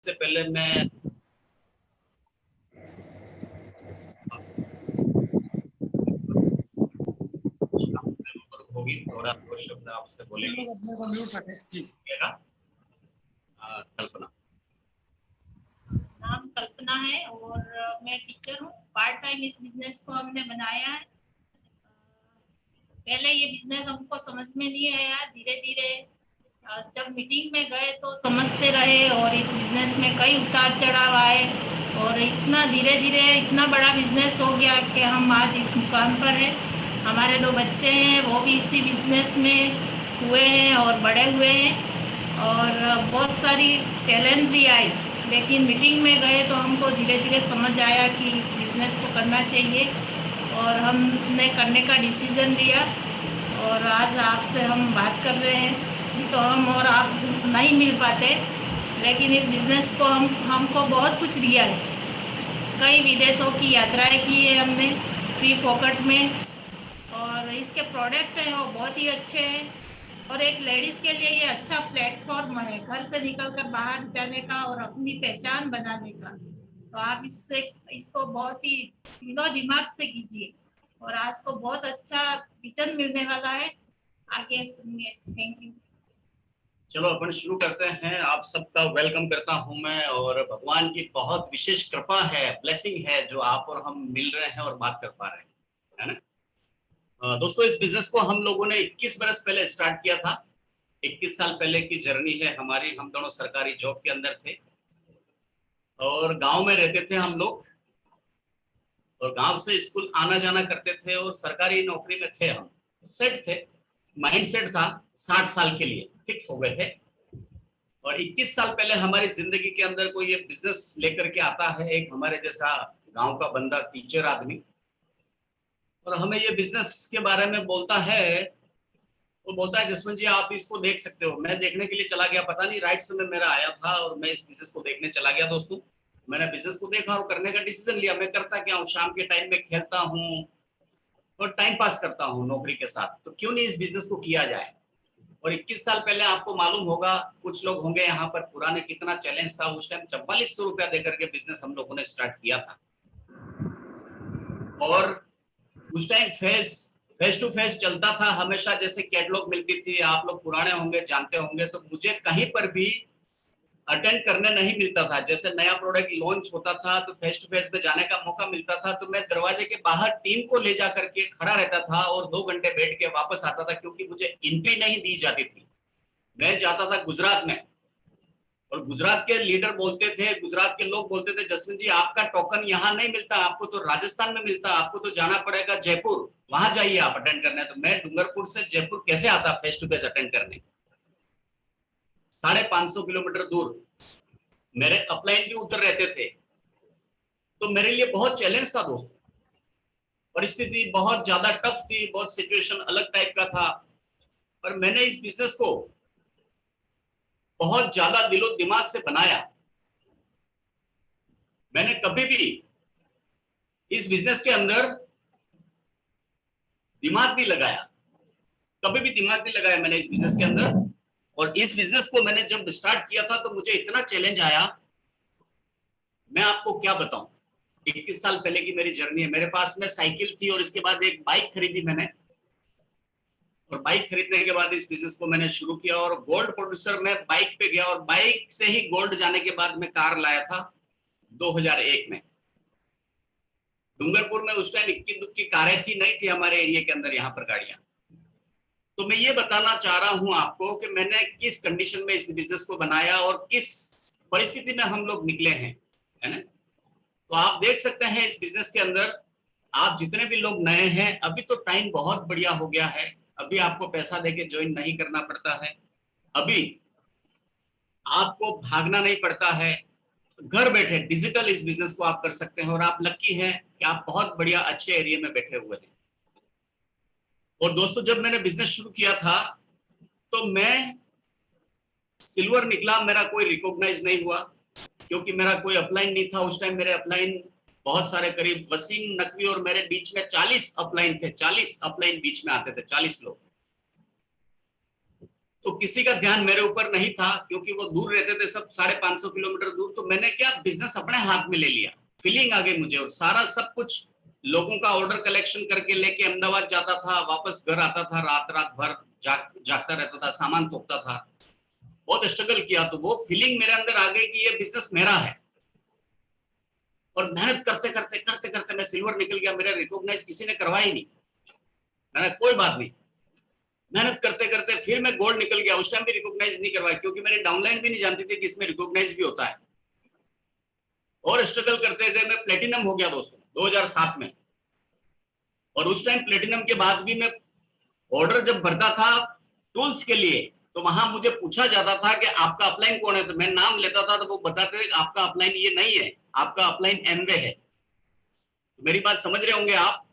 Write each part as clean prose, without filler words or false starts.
से पहले मैं होगी थोड़ा दो शब्द आपसे बोलेंगे कल्पना। नाम कल्पना है और मैं टीचर हूँ। पार्ट टाइम इस बिजनेस को हमने बनाया है। पहले ये बिजनेस हमको समझ में नहीं आया, धीरे धीरे जब मीटिंग में गए तो समझते रहे और इस बिजनेस में कई उतार चढ़ाव आए और इतना धीरे धीरे इतना बड़ा बिजनेस हो गया कि हम आज इस मुकाम पर हैं। हमारे 2 बच्चे हैं, वो भी इसी बिजनेस में हुए हैं और बड़े हुए हैं और बहुत सारी चैलेंज भी आई, लेकिन मीटिंग में गए तो हमको धीरे धीरे समझ आया कि इस बिजनेस को करना चाहिए और हमने करने का डिसीजन लिया और आज आपसे हम बात कर रहे हैं। तो हम और आप नहीं मिल पाते, लेकिन इस बिजनेस को हमको बहुत कुछ दिया है। कई विदेशों की यात्राएं की है हमने फ्री पॉकेट में और इसके प्रोडक्ट हैं वो बहुत ही अच्छे हैं और एक लेडीज़ के लिए ये अच्छा प्लेटफॉर्म है घर से निकलकर बाहर जाने का और अपनी पहचान बनाने का। तो आप इसको बहुत ही दिलो दिमाग से कीजिए और आज को बहुत अच्छा विजन मिलने वाला है। आगे सुनिए। Thank you. चलो अपन शुरू करते हैं। आप सबका वेलकम करता हूं मैं और भगवान की बहुत विशेष कृपा है, ब्लेसिंग है जो आप और हम मिल रहे हैं और बात कर पा रहे हैं, है ना। दोस्तों इस बिजनेस को हम लोगों ने 21 बरस पहले स्टार्ट किया था। 21 साल पहले की जर्नी है हमारी। हम दोनों सरकारी जॉब के अंदर थे और गांव में रहते थे हम लोग और गांव से स्कूल आना जाना करते थे और सरकारी नौकरी में थे। हम सेट थे, माइंड सेट था 60 साल के लिए फिक्स हो गए थे। और 21 साल पहले हमारी जिंदगी के अंदर कोई ये बिजनेस लेकर के आता है, एक हमारे जैसा गांव का बंदा, टीचर आदमी, और हमें ये बिजनेस के बारे में बोलता है। वो बोलता है जसवंत जी आप इसको देख सकते हो। मैं देखने के लिए चला गया, पता नहीं राइट समय मेरा आया था और मैं इस बिजनेस को देखने चला गया। दोस्तों मैंने बिजनेस को देखा और करने का डिसीजन लिया। मैं करता क्या हूँ, शाम के टाइम में खेलता हूँ और टाइम पास करता हूँ नौकरी के साथ, तो क्यों नहीं इस बिजनेस को किया जाए। और 21 साल पहले आपको मालूम होगा, कुछ लोग होंगे यहाँ पर पुराने, कितना चैलेंज था उस टाइम। 4400 रुपया देकर के बिजनेस हम लोगों ने स्टार्ट किया था और उस टाइम फेस टू फेस चलता था हमेशा। जैसे कैटलॉग मिलती थी, आप लोग पुराने होंगे जानते होंगे, तो मुझे कहीं पर भी अटेंड करने नहीं मिलता था। जैसे नया प्रोडक्ट लॉन्च होता था तो फेस टू फेस पे जाने का मौका मिलता था, तो मैं दरवाजे के बाहर टीम को ले जा करके खड़ा रहता था और 2 घंटे बैठ के वापस आता था, क्योंकि मुझे एंट्री नहीं दी जाती थी। मैं जाता था गुजरात में और गुजरात के लीडर बोलते थे, गुजरात के लोग बोलते थे जसवंत जी आपका टोकन यहाँ नहीं मिलता, आपको तो राजस्थान में मिलता, आपको तो जाना पड़ेगा जयपुर, वहां जाइए आप अटेंड करने। तो मैं डूंगरपुर से जयपुर कैसे आता फेस टू फेस अटेंड करने। 550 किलोमीटर दूर, मेरे अपलाइन भी उधर रहते थे। तो मेरे लिए बहुत चैलेंज था दोस्तों, परिस्थिति बहुत ज्यादा टफ थी, बहुत सिचुएशन अलग टाइप का था। पर मैंने इस बिजनेस को बहुत ज्यादा दिलो दिमाग से बनाया। मैंने कभी भी इस बिजनेस के अंदर दिमाग नहीं लगाया, कभी भी दिमाग नहीं लगाया मैंने इस बिजनेस के अंदर। और इस बिजनेस को मैंने जब स्टार्ट किया था तो मुझे इतना चैलेंज आया, मैं आपको क्या बताऊं। 21 साल पहले की मेरी जर्नी है। मेरे पास में साइकिल थी और इसके बाद एक बाइक खरीदी मैंने, और बाइक खरीदने के बाद इस बिजनेस को मैंने शुरू किया। और गोल्ड प्रोड्यूसर में बाइक पे गया और बाइक से ही गोल्ड जाने के बाद मैं कार लाया था 2001 में। डूंगरपुर में उस टाइम इक्की दुक्की कारें थी, नहीं थी हमारे एरिया के अंदर यहाँ पर गाड़ियां। तो मैं ये बताना चाह रहा हूं आपको कि मैंने किस कंडीशन में इस बिजनेस को बनाया और किस परिस्थिति में हम लोग निकले हैं, है ना। तो आप देख सकते हैं इस बिजनेस के अंदर आप जितने भी लोग नए हैं, अभी तो टाइम बहुत बढ़िया हो गया है। अभी आपको पैसा देके ज्वाइन नहीं करना पड़ता है, अभी आपको भागना नहीं पड़ता है। घर बैठे डिजिटल इस बिजनेस को आप कर सकते हैं और आप लकी हैं कि आप बहुत बढ़िया अच्छे एरिया में बैठे हुए हैं। और दोस्तों जब मैंने बिजनेस शुरू किया था तो मैं सिल्वर निकला, मेरा कोई रिकॉग्नाइज नहीं हुआ क्योंकि मेरा कोई अपलाइन नहीं था उस टाइम। मेरे अपलाइन बहुत सारे, करीब वसीम नकवी और मेरे बीच में 40 अपलाइन थे। 40 अपलाइन बीच में आते थे, 40 लोग। तो किसी का ध्यान मेरे ऊपर नहीं था, क्योंकि वो दूर रहते थे सब 550 किलोमीटर दूर। तो मैंने क्या बिजनेस अपने हाथ में ले लिया, फीलिंग आ गई मुझे, और सारा सब कुछ लोगों का ऑर्डर कलेक्शन करके लेके अहमदाबाद जाता था, वापस घर आता था, रात रात भर जागता रहता था, सामान तोपता था, बहुत स्ट्रगल किया। तो वो फीलिंग मेरे अंदर आ गई कि ये बिजनेस मेरा है। और मेहनत करते करते करते करते मैं सिल्वर निकल गया, मेरा रिकॉग्नाइज किसी ने करवाया ही नहीं। मैंने कोई बात नहीं, मेहनत करते करते फिर मैं गोल्ड निकल गया। उस टाइम भी रिकॉग्नाइज नहीं करवाया, क्योंकि मेरी डाउनलाइन भी नहीं जानती थी कि इसमें रिकॉग्नाइज भी होता है। और स्ट्रगल करते गए, मैं प्लेटिनम हो गया दोस्तों 2007 में। और उस टाइम प्लेटिनम के बाद भी मैं ऑर्डर जब भरता था टूल्स के लिए, तो वहां मुझे पूछा जाता था कि आपका अपलाइन कौन है। तो मैं नाम लेता था, तो वो बताते थे आपका अपलाइन ये नहीं है, आपका अपलाइन एमवे है। तो मेरी बात समझ रहे होंगे आप,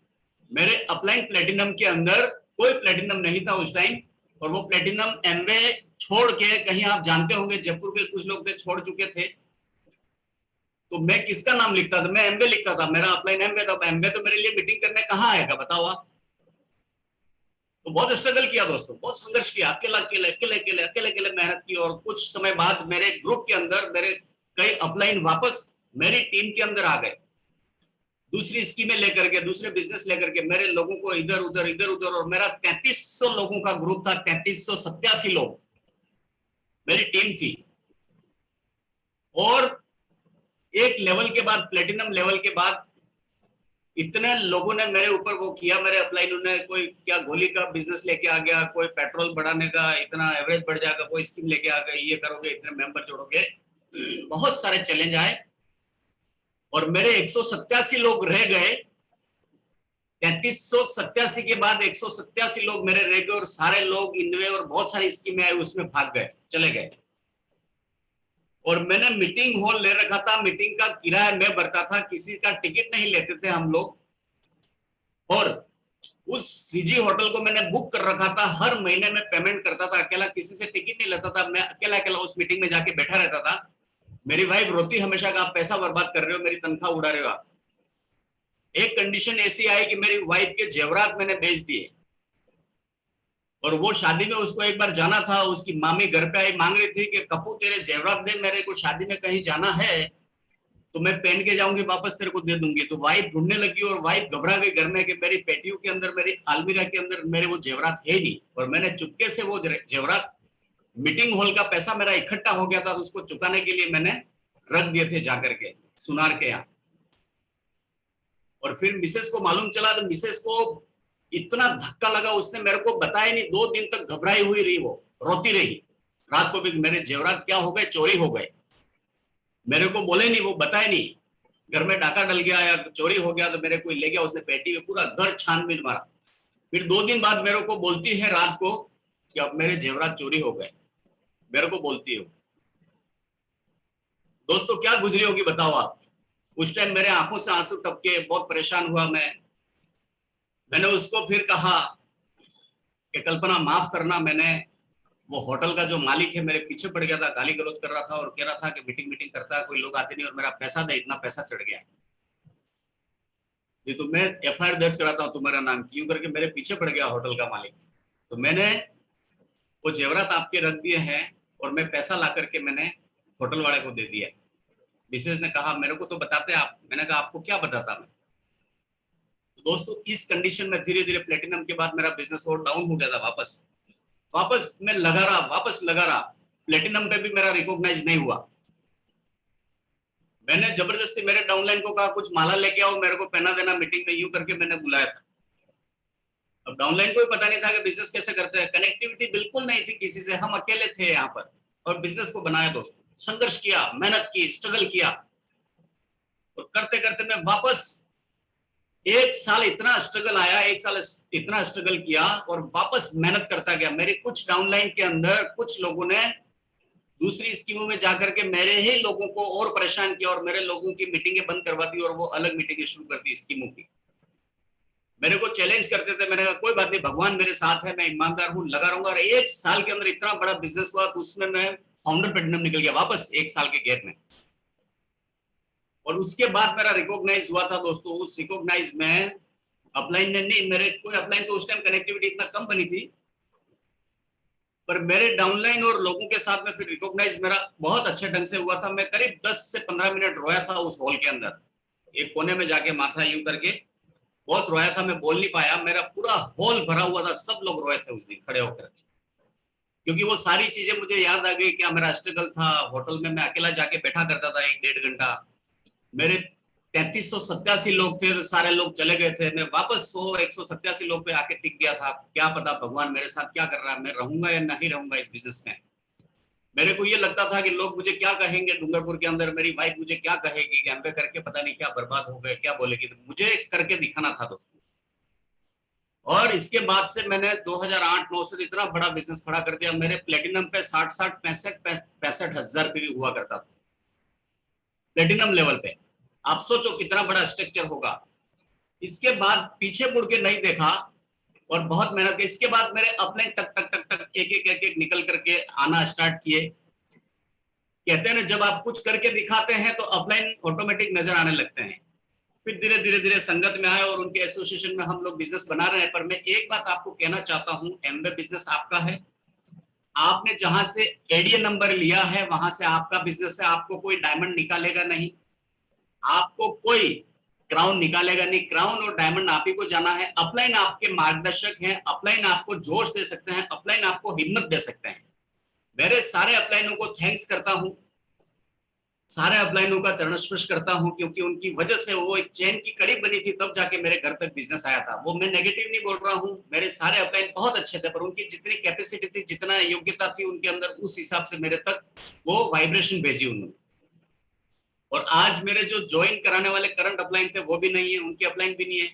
मेरे अपलाइन प्लेटिनम के अंदर कोई प्लेटिनम नहीं था उस टाइम। और वो प्लेटिनम एमवे छोड़ के, कहीं आप जानते होंगे जयपुर के कुछ लोग थे छोड़ चुके थे, तो मैं किसका नाम लिखता था? मैं एमवे लिखता था, मेरा अपलाइन एमवे था। एमवे तो मेरे लिए मीटिंग करने कहाँ आएगा बताओ आप। तो बहुत स्ट्रगल किया दोस्तों, बहुत संघर्ष किया, अकेले अकेले मेहनत की। और कुछ समय बाद मेरे ग्रुप के अंदर मेरे कई अपलाइन वापस मेरी टीम के अंदर आ गए, दूसरी स्कीमें लेकर के, दूसरे बिजनेस लेकर के, मेरे लोगों को इधर उधर। और मेरा 3300 लोगों का ग्रुप था, 3387 लोग मेरी टीम थी। और एक लेवल के बाद, प्लेटिनम लेवल के बाद, इतने लोगों ने मेरे ऊपर वो किया, मेरे अपलाइन ने, कोई क्या गोली का बिजनेस लेके आ गया, कोई पेट्रोल बढ़ाने का, इतना एवरेज बढ़ जाएगा, कोई स्कीम लेके आ गए, ये करोगे, इतने मेंबर जोड़ोगे, बहुत सारे चैलेंज आए। और मेरे 187 लोग रह गए। 3387 के बाद 187 लोग मेरे रह गए, और सारे लोग इनवे और बहुत सारी स्कीमें आई उसमें भाग गए, चले गए। और मैंने मीटिंग हॉल ले रखा था, मीटिंग का किराया मैं भरता था, किसी का टिकट नहीं लेते थे हम लोग। और उस सीजी होटल को मैंने बुक कर रखा था, हर महीने में पेमेंट करता था अकेला, किसी से टिकट नहीं लेता था, मैं अकेला अकेला उस मीटिंग में जाके बैठा रहता था। मेरी वाइफ रोती हमेशा कि आप पैसा बर्बाद कर रहे हो, मेरी तनख्वाह उड़ा रहे हो आप। एक कंडीशन ऐसी आई कि मेरी वाइफ के जेवरात मैंने बेच दिए। और वो शादी में उसको एक बार जाना था, उसकी मामी घर पे आई, मांग रही थी कि कपूर तेरे जेवरात दे, मेरे को शादी में कहीं जाना है तो मैं पहन के जाऊंगी, वापस तेरे को दे दूंगी। तो वाइफ ढूंढने लगी, और वाइफ घबरा गई घर में कि मेरी पेटियों के अंदर, मेरी अलमीरा के अंदर मेरे वो जेवरात है नहीं। और मैंने चुपके से वो जेवरात, मीटिंग हॉल का पैसा मेरा इकट्ठा हो गया था, तो उसको चुकाने के लिए मैंने रख दिए थे जाकर के सुनार के यहाँ। और फिर मिसेस को मालूम चला, तो मिसेस को इतना धक्का लगा, उसने मेरे को बताया नहीं, 2 दिन तक घबराई हुई रही, वो रोती रही। रात को भी मेरे जेवरात क्या हो गए, चोरी हो गए, मेरे को बोले नहीं, वो बताए नहीं। घर में डाका डल गया या चोरी हो गया तो मेरे कोई ले गया, उसने पेटी में पूरा घर छानबीन मारा। फिर 2 दिन बाद मेरे को बोलती है रात को कि अब मेरे जेवरात चोरी हो गए, मेरे को बोलती है। दोस्तों क्या गुजरी होगी बताओ आप। उस टाइम मेरे आंखों से आंसू टपके, बहुत परेशान हुआ मैंने उसको फिर कहा कि कल्पना माफ करना, मैंने वो होटल का जो मालिक है मेरे पीछे पड़ गया था, गाली गलौज कर रहा था और कह रहा था कि मीटिंग करता है, कोई लोग आते नहीं, और मेरा पैसा दे, इतना पैसा चढ़ गया ये, तो मैं एफआईआर दर्ज कराता हूँ तुम्हारा नाम, क्यों करके मेरे पीछे पड़ गया होटल का मालिक। तो मैंने वो जेवरात आपके रख दिए हैं, और मैं पैसा ला करके मैंने होटल वाले को दे दिया। मिसेज ने कहा मेरे को तो बताते आप। मैंने कहा आपको क्या बताता मैं। तो दोस्तों इस कंडीशन में धीरे धीरे प्लेटिनम के बाद मेरा बिजनेस और डाउन हो गया था, वापस मैं लगा रहा। प्लेटिनम पे भी मेरा रिकॉग्नाइज नहीं हुआ। मैंने जबरदस्ती मेरे डाउनलाइन को कहा कुछ माला लेके आओ, मेरे को पहना देना मीटिंग में, यूं करके मैंने बुलाया था। अब डाउनलाइन को भी पता नहीं था कि बिजनेस कैसे करते हैं, कनेक्टिविटी बिल्कुल नहीं थी किसी से, हम अकेले थे यहाँ पर, और बिजनेस को बनाया दोस्तों। संघर्ष किया, मेहनत की, स्ट्रगल किया, और करते करते मैं वापस 1 साल इतना स्ट्रगल आया, 1 साल इतना स्ट्रगल किया, और वापस मेहनत करता गया। मेरे कुछ डाउनलाइन के अंदर कुछ लोगों ने दूसरी स्कीमों में जाकर के मेरे ही लोगों को और परेशान किया, और मेरे लोगों की मीटिंगें बंद करवा दी, और वो अलग मीटिंगें शुरू कर दी स्कीमों की। मेरे को चैलेंज करते थे, मैंने कहा कोई बात नहीं, भगवान मेरे साथ है, मैं ईमानदार हूँ, लगा रहूंगा। और 1 साल के अंदर इतना बड़ा बिजनेस हुआ, तो उसमें मैं फाउंडर प्लेटिनम निकल गया वापस 1 साल के गैप में। और उसके बाद मेरा रिकॉग्नाइज हुआ था दोस्तों। उस रिकॉग्नाइज में अपलाइन ने नहीं, मेरे कोई अपलाइन, तो उस टाइम कनेक्टिविटी इतना कम बनी थी, पर मेरे डाउनलाइन और लोगों के साथ में फिर रिकॉग्नाइज मेरा बहुत अच्छे ढंग से हुआ था। मैं करीब 10 से 15 मिनट रोया था उस हॉल के अंदर, एक कोने में जाके माथा यूं करके बहुत रोया था। मैं बोल नहीं पाया, मेरा पूरा हॉल भरा हुआ था, सब लोग रोए थे उस दिन खड़े होकर, क्योंकि वो सारी चीजें मुझे याद आ गई। क्या मेरा स्ट्रगल था, होटल में मैं अकेला जाके बैठा करता था 1-1.5 घंटा। मेरे 3387 लोग थे, तो सारे लोग चले गए थे, मैं वापस 187 लोग पे आके टिक गया था। क्या पता भगवान मेरे साथ क्या कर रहा है, मैं रहूंगा या नहीं रहूंगा इस बिजनेस में। मेरे को ये लगता था कि लोग मुझे क्या कहेंगे डूंगरपुर के अंदर, मेरी वाइफ मुझे क्या कहेगी कि एमबीए करके पता नहीं क्या बर्बाद हो गए, क्या बोलेगी। तो मुझे करके दिखाना था दोस्तों। और इसके बाद से मैंने 2008-9 से इतना बड़ा बिजनेस खड़ा कर दिया। मेरे प्लेटिनम पे 60-60 65 हजार पे भी हुआ करता था, प्लेटिनम लेवल पे। आप सोचो कितना बड़ा स्ट्रक्चर होगा। इसके बाद पीछे मुड़ के नहीं देखा और बहुत मेहनत की। इसके बाद मेरे अपने टक टक टक टक एक निकल करके आना स्टार्ट किए। कहते हैं ना, जब आप कुछ करके दिखाते हैं तो अपलाइन ऑटोमेटिक नजर आने लगते हैं। फिर धीरे धीरे धीरे संगत में आए और उनके एसोसिएशन में हम लोग बिजनेस बना रहे हैं। पर मैं एक बात आपको कहना चाहता हूं, एमबे बिजनेस आपका है। आपने जहां से एडीए नंबर लिया है वहां से आपका बिजनेस है। आपको कोई डायमंड निकालेगा नहीं, आपको कोई क्राउन निकालेगा नहीं। क्राउन और डायमंड आप ही को जाना है। अपलाइन आपके मार्गदर्शक हैं, अपलाइन आपको जोश दे सकते हैं, अपलाइन आपको हिम्मत दे सकते हैं। मेरे सारे अपलाइनों को थैंक्स करता हूं, सारे अपलाइनों का चरण स्पर्श करता हूं, क्योंकि उनकी वजह से वो एक चैन की कड़ी बनी थी, तब जाके मेरे घर तक बिजनेस आया था। वो मैं नेगेटिव नहीं बोल रहा हूं, मेरे सारे अपलाइन बहुत अच्छे थे, पर उनकी जितनी कैपेसिटी थी, जितना योग्यता थी उनके अंदर, उस हिसाब से मेरे तक वो वाइब्रेशन भेजी उन्होंने। और आज मेरे जो ज्वाइन कराने वाले करंट अपलाइन थे वो भी नहीं है, उनकी अपलाइन भी नहीं है।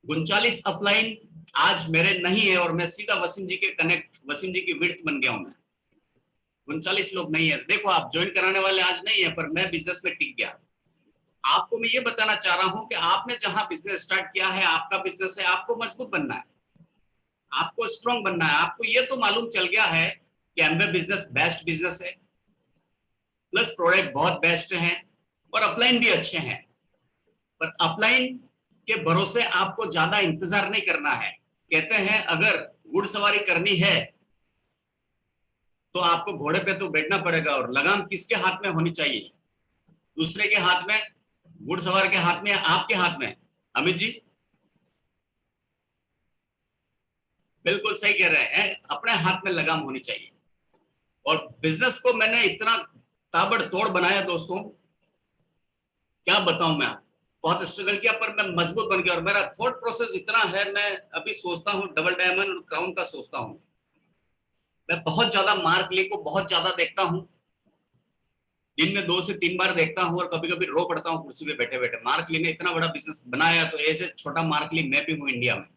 39 अपलाइन आज मेरे नहीं है और मैं सीधा वसीम जी के कनेक्ट, वसीम जी की विड्थ बन गया हूं मैं। 39 लोग नहीं है। देखो, आप ज्वाइन कराने वाले आज नहीं है, पर मैं बिजनेस में टिक गया। आपको मैं ये बताना चाह रहा हूं कि आपने जहां बिजनेस स्टार्ट किया है, आपका बिजनेस है, आपको मजबूत बनना है, आपको स्ट्रांग बनना है। आपको ये तो मालूम चल गया है कि एमबे बिजनेस बेस्ट बिजनेस है, प्लस प्रोडक्ट बहुत बेस्ट हैं और अपलाइन भी अच्छे हैं। पर अपलाइन के भरोसे आपको ज्यादा इंतजार नहीं करना है। कहते हैं अगर घुड़सवारी करनी है तो आपको घोड़े पे तो बैठना पड़ेगा, और लगाम किसके हाथ में होनी चाहिए? दूसरे के हाथ में, घुड़सवार के हाथ में, आपके हाथ में? अमित जी बिल्कुल सही कह रहे हैं, अपने हाथ में लगाम होनी चाहिए। और बिजनेस को मैंने इतना ताबड़तोड़ बनाया दोस्तों, क्या बताऊं मैं। बहुत स्ट्रगल किया पर मैं मजबूत बन गया। और मेरा थॉट प्रोसेस इतना है, मैं अभी सोचता हूँ डबल डायमंड और क्राउन का सोचता हूँ। मैं बहुत ज्यादा मार्क ली को बहुत ज्यादा देखता हूँ, दिन में 2 से 3 बार देखता हूँ, और कभी कभी रो पड़ता हूँ कुर्सी पे बैठे बैठे। मार्क ली ने इतना बड़ा बिजनेस बनाया, तो ऐसे छोटा मार्क ली मैं भी हूँ इंडिया में,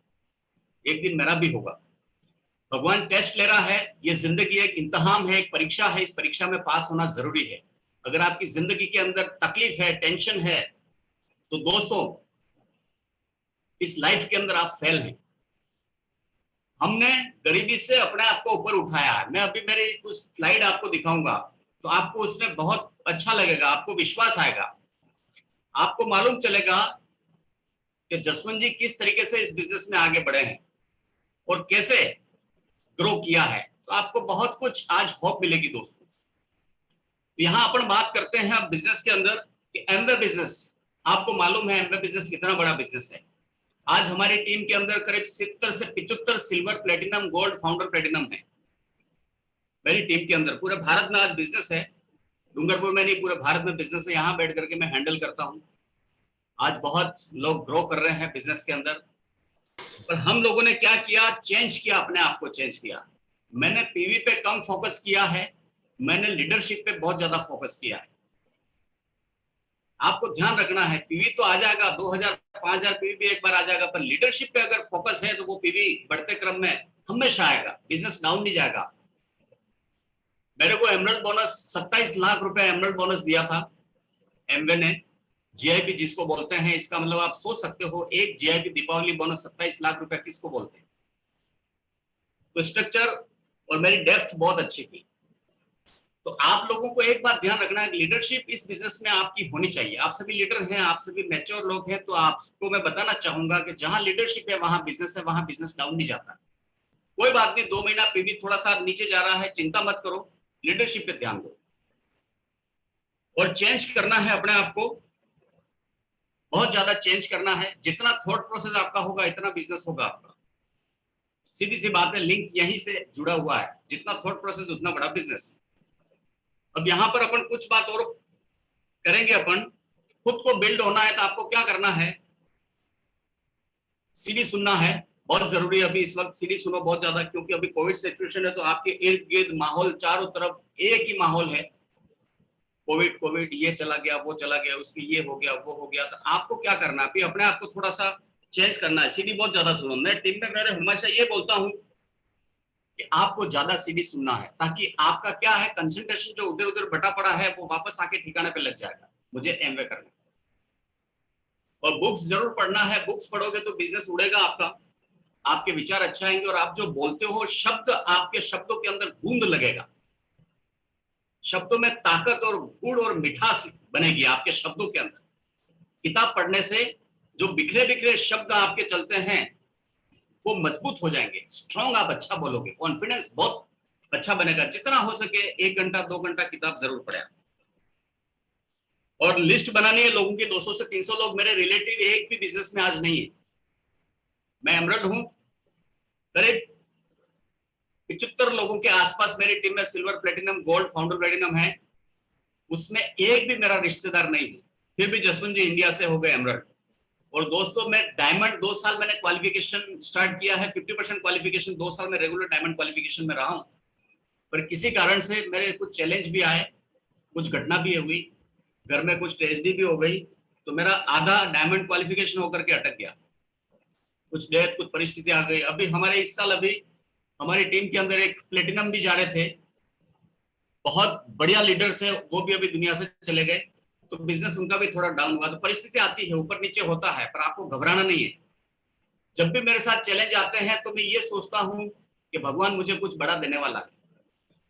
एक दिन मेरा भी होगा। भगवान टेस्ट ले रहा है। ये जिंदगी एक इम्तिहान है, एक परीक्षा है। इस परीक्षा में पास होना जरूरी है। अगर आपकी जिंदगी के अंदर तकलीफ है, टेंशन है, तो दोस्तों इस लाइफ के अंदर आप फेल हैं। हमने गरीबी से अपने आप को ऊपर उठाया है। मैं अभी मेरी कुछ स्लाइड आपको दिखाऊंगा, तो आपको उसमें बहुत अच्छा लगेगा, आपको विश्वास आएगा, आपको मालूम चलेगा कि जसवंत जी किस तरीके से इस बिजनेस में आगे बढ़े हैं और कैसे ग्रो किया है। तो आपको बहुत कुछ आज होप मिलेगी दोस्तों। यहाँ अपन बात करते हैं अब बिजनेस के अंदर कि एमबे बिजनेस, आपको मालूम है एमबे बिजनेस कितना बड़ा बिजनेस है। आज हमारी टीम के अंदर करीब 70 से 75 silver, platinum, gold, founder platinum है मेरी टीम के अंदर। पूरे भारत में आज बिजनेस है, डूंगरपुर में नहीं, पूरे भारत में बिजनेस है। यहाँ बैठ करके मैं हैंडल करता हूँ। आज बहुत लोग ग्रो कर रहे हैं बिजनेस के अंदर। पर हम लोगों ने क्या किया, चेंज किया, अपने आप को चेंज किया। मैंने पीवी पे कम फोकस किया है, मैंने लीडरशिप पे बहुत ज्यादा फोकस किया है। आपको ध्यान रखना है, पीवी तो आ जाएगा, 2000 5000 पीवी भी एक बार आ जाएगा, पर लीडरशिप पे अगर फोकस है तो वो पीवी बढ़ते क्रम में हमेशा आएगा, बिजनेस डाउन नहीं जाएगा। मेरे को एमरल्ड बोनस 27 लाख रुपए एमरल्ड बोनस दिया था एमवे ने, जीआईपी जिसको बोलते हैं। इसका मतलब आप सोच सकते हो, एक जीआईपी दीपावली बोनस 27 लाख रुपए किसको बोलते हैं। तो स्ट्रक्चर और मेरी डेप्थ बहुत अच्छी थी। तो आप लोगों को एक बात ध्यान रखना है, लीडरशिप इस बिजनेस में आपकी होनी चाहिए। आप सभी लीडर हैं, आप सभी मैच्योर लोग हैं, तो आपको मैं बताना चाहूंगा कि जहां लीडरशिप है वहां बिजनेस है, वहां बिजनेस डाउन नहीं जाता। कोई बात नहीं, 2 महीना पीवी थोड़ा सा नीचे जा रहा है, चिंता मत करो, लीडरशिप पे ध्यान दो और चेंज करना है अपने आप को, बहुत ज्यादा चेंज करना है। जितना थॉट प्रोसेस आपका होगा इतना बिजनेस होगा आपका। सीधी सी बात है, लिंक यहीं से जुड़ा हुआ है, जितना थॉट प्रोसेस उतना बड़ा बिजनेस। अब यहाँ पर अपन कुछ बात और करेंगे। अपन खुद को बिल्ड होना है तो आपको क्या करना है, सीडी सुनना है, बहुत जरूरी है अभी इस वक्त। सीडी सुनो बहुत ज्यादा, क्योंकि अभी कोविड सिचुएशन है तो आपके इर्द गिर्द माहौल चारों तरफ एक ही माहौल है, कोविड कोविड, ये चला गया वो चला गया, उसकी ये हो गया वो हो गया। तो आपको क्या करना है, अभी अपने आप को थोड़ा सा चेंज करना है। सीडी बहुत ज्यादा सुनो। मैं टीम में मेरे हमेशा ये बोलता हूँ कि आपको ज्यादा सीडी सुनना है, ताकि आपका क्या है, कंसंट्रेशन जो उधर उधर बटा पड़ा है वो वापस आके ठिकाने पे लग जाएगा। मुझे एमवे करना और बुक्स जरूर पढ़ना है। बुक्स पढ़ोगे तो बिजनेस उड़ेगा आपका, आपके विचार अच्छे आएंगे और आप जो बोलते हो शब्द, आपके शब्दों के अंदर गूंद लगेगा, शब्दों में ताकत और गुड़ और मिठास बनेगी आपके शब्दों के अंदर। किताब पढ़ने से जो बिखरे बिखरे शब्द आपके चलते हैं वो मजबूत हो जाएंगे, स्ट्रांग, आप अच्छा बोलोगे, कॉन्फिडेंस बहुत अच्छा बनेगा। जितना हो सके 1 घंटा 2 घंटा किताब जरूर पढ़े। और लिस्ट बनानी है लोगों की, 200 से 300 लोग मेरे रिलेटिव एक भी बिजनेस में आज नहीं है। मैं एमरल्ड हूं, करीब 75 लोगों के आसपास मेरी टीम में silver, platinum, gold, founder platinum है, उसमें एक भी मेरा रिश्तेदार नहीं है। फिर भी जसवंत जी इंडिया से हो गए एमरल्ड। और दोस्तों मैं डायमंड 2 साल मैंने क्वालिफिकेशन स्टार्ट किया है, 50% क्वालिफिकेशन 2 साल में रेगुलर डायमंड क्वालिफिकेशन में रहा हूं। पर किसी कारण से मेरे कुछ चैलेंज भी आए, कुछ घटना भी हुई, घर में कुछ ट्रेजेडी भी हो गई, तो मेरा आधा डायमंड क्वालिफिकेशन होकर के अटक गया। कुछ डेथ, कुछ परिस्थिति आ गई। अभी हमारे इस साल अभी हमारी टीम के अंदर एक प्लेटिनम भी जा रहे थे, बहुत बढ़िया लीडर थे, वो भी अभी दुनिया से चले गए, तो बिजनेस उनका भी थोड़ा डाउन हुआ। तो परिस्थिति आती है, ऊपर नीचे होता है, पर आपको घबराना नहीं है। जब भी मेरे साथ चैलेंज आते हैं तो मैं ये सोचता हूँ कि भगवान मुझे कुछ बड़ा देने वाला है।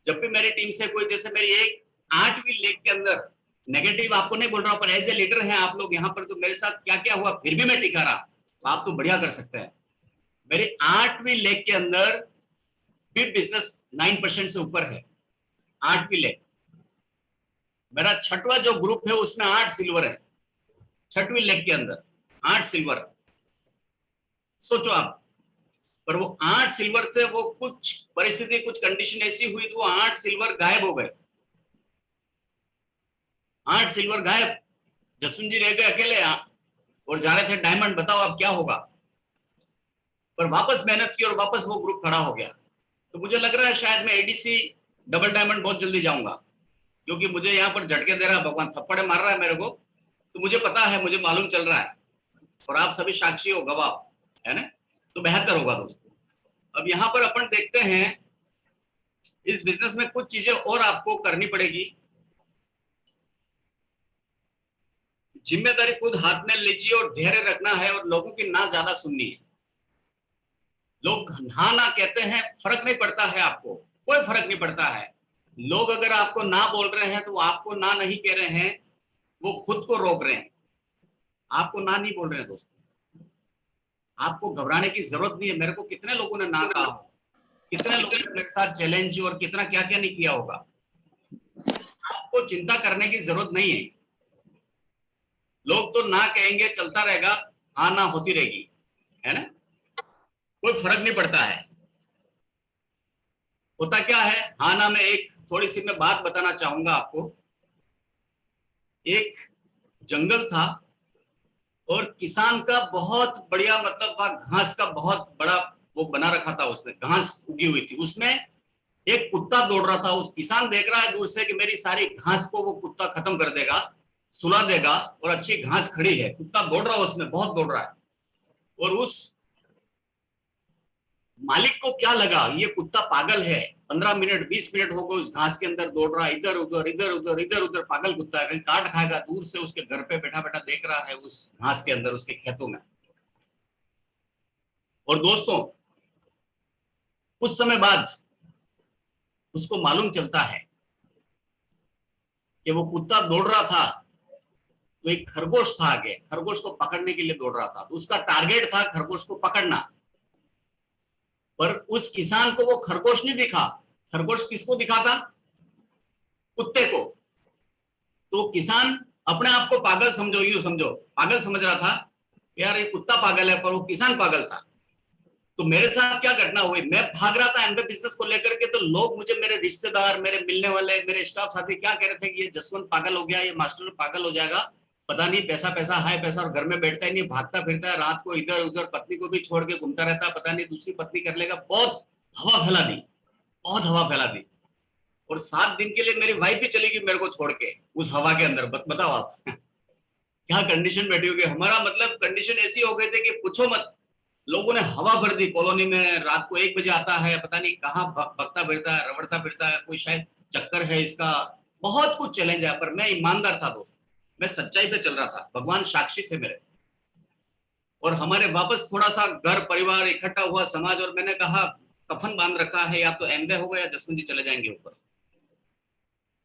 जब भी मेरी टीम से कोई, जैसे मेरी एक 8वीं लेग के अंदर, नेगेटिव आपको नहीं बोल रहा हूँ, पर एज ए लीडर हैं आप लोग यहाँ पर, तो मेरे साथ क्या क्या हुआ फिर भी मैं टिका रहा, तो आप तो बढ़िया कर सकते हैं। मेरी 8वीं लेग के अंदर भी बिजनेस 9% से ऊपर है। 8वीं लेग, मेरा 6वां जो ग्रुप है उसमें 8 सिल्वर है। 6वीं लेग के अंदर 8 सिल्वर, सोचो आप। पर वो 8 सिल्वर थे, वो कुछ परिस्थिति, कुछ कंडीशन ऐसी हुई तो वो 8 सिल्वर गायब हो गए। 8 सिल्वर गायब, जसवंत जी रह गए अकेले और जा रहे थे डायमंड। बताओ अब क्या होगा। पर वापस मेहनत की और वापस वो ग्रुप खड़ा हो गया। तो मुझे लग रहा है शायद मैं एडीसी डबल डायमंड बहुत जल्दी जाऊंगा, क्योंकि मुझे यहाँ पर झटके दे रहा है भगवान, थप्पड़े मार रहा है मेरे को, तो मुझे पता है, मुझे मालूम चल रहा है, और आप सभी साक्षी हो, गवाह है ना, तो बेहतर होगा दोस्तों। अब यहाँ पर अपन देखते हैं, इस बिजनेस में कुछ चीजें और आपको करनी पड़ेगी। जिम्मेदारी खुद हाथ में लीजिए और धैर्य रखना है और लोगों की ना ज्यादा सुननी है। लोग हाँ ना कहते हैं, फर्क नहीं पड़ता है, आपको कोई फर्क नहीं पड़ता है। लोग अगर आपको ना बोल रहे हैं तो आपको ना नहीं कह रहे हैं, वो खुद को रोक रहे हैं, आपको ना नहीं बोल रहे हैं दोस्तों। आपको घबराने की जरूरत नहीं है। मेरे को कितने लोगों ने ना कहा हो, कितने लोगों ने मेरे साथ चैलेंज और कितना क्या क्या नहीं किया होगा। आपको चिंता करने की जरूरत नहीं है। लोग तो ना कहेंगे, चलता रहेगा, हाँ ना होती रहेगी, है ना, कोई फर्क नहीं पड़ता है। होता क्या है, हाँ ना में एक थोड़ी सी मैं बात बताना चाहूंगा आपको। एक जंगल था और किसान का बहुत बढ़िया, मतलब वह घास का बहुत बड़ा वो बना रखा था, उसने घास उगी हुई थी, उसमें एक कुत्ता दौड़ रहा था। उस किसान देख रहा है दूर से कि मेरी सारी घास को वो कुत्ता खत्म कर देगा, सुला देगा, और अच्छी घास खड़ी है, कुत्ता दौड़ रहा है, उसमें बहुत दौड़ रहा है। और उस मालिक को क्या लगा, ये कुत्ता पागल है, 15 मिनट 20 मिनट हो गए उस घास के अंदर दौड़ रहा है, इधर उधर इधर उधर इधर उधर, पागल कुत्ता है, कहीं काट खाएगा। दूर से उसके घर पे बैठा बैठा देख रहा है उस घास के अंदर, उसके खेतों में। और दोस्तों कुछ समय बाद उसको मालूम चलता है कि वो कुत्ता दौड़ रहा था तो एक खरगोश था आगे, खरगोश को पकड़ने के लिए दौड़ रहा था। तो उसका टारगेट था खरगोश को पकड़ना। पर उस किसान को वो खरगोश नहीं दिखा। खरगोश किसको दिखा था? कुत्ते को। तो किसान अपने आप को पागल समझो, यूं समझो पागल समझ रहा था, यार ये कुत्ता पागल है, पर वो किसान पागल था। तो मेरे साथ क्या घटना हुई, मैं भाग रहा था एमवे बिजनेस को लेकर के, तो लोग मुझे, मेरे रिश्तेदार, मेरे मिलने वाले, मेरे स्टाफ साथी क्या कह रहे थे कि ये जसवंत पागल हो गया, ये मास्टर पागल हो जाएगा, पता नहीं पैसा पैसा हाय पैसा, और घर में बैठता ही नहीं, भागता फिरता है, रात को इधर उधर पत्नी को भी छोड़ के घूमता रहता है, पता नहीं दूसरी पत्नी कर लेगा। बहुत हवा फैला दी, बहुत हवा फैला दी। और 7 दिन के लिए मेरी वाइफ भी चली गई मेरे को छोड़ के उस हवा के अंदर। बताओ आप क्या कंडीशन बैठी होगी हमारा, मतलब कंडीशन ऐसी हो गई थी कि पूछो मत। लोगों ने हवा भर दी कॉलोनी में, रात को 1 बजे आता है, पता नहीं कहाँ भगता फिरता है, रगड़ता फिरता है, कोई शायद चक्कर है इसका। बहुत कुछ चैलेंज है, पर मैं ईमानदार था दोस्त, मैं सच्चाई पे चल रहा था, भगवान साक्षी थे मेरे। और हमारे वापस थोड़ा सा घर परिवार इकट्ठा हुआ, समाज, और मैंने कहा कफन बांध रखा है, या तो एमवे होगा या जसवंत जी चले जाएंगे ऊपर।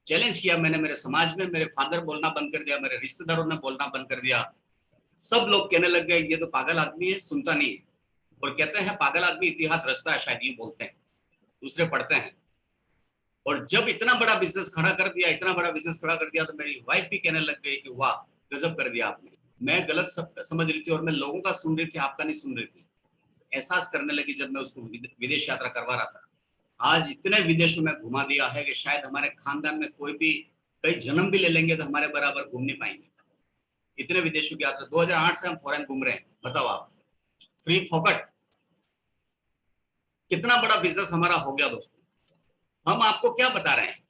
चैलेंज किया मैंने मेरे समाज में, मेरे फादर बोलना बंद कर दिया, मेरे रिश्तेदारों ने बोलना बंद कर दिया। सब लोग कहने लग गए ये तो पागल आदमी है, सुनता नहीं है। और कहते हैं पागल आदमी इतिहास रचता है, शायद ये बोलते हैं, दूसरे पढ़ते हैं। और जब इतना बड़ा बिजनेस खड़ा कर दिया, इतना बड़ा बिजनेस खड़ा कर दिया, तो मेरी वाइफ भी कहने लग गई कि वाह गजब कर दिया आपने। मैं गलत समझ रही थी और मैं लोगों का सुन रही थी, आपका नहीं सुन रही थी। एहसास करने लगी जब मैं उसको विदेश यात्रा करवा रहा था। आज इतने विदेशों में घुमा दिया है कि शायद हमारे खानदान में कोई भी कई जन्म भी ले लेंगे तो हमारे बराबर घूम नहीं पाएंगे। इतने विदेशों की यात्रा, 2008 से हम फॉरेन घूम रहे हैं, बताओ आप, फ्री फोकट। कितना बड़ा बिजनेस हमारा हो गया दोस्तों। हम आपको क्या बता रहे हैं,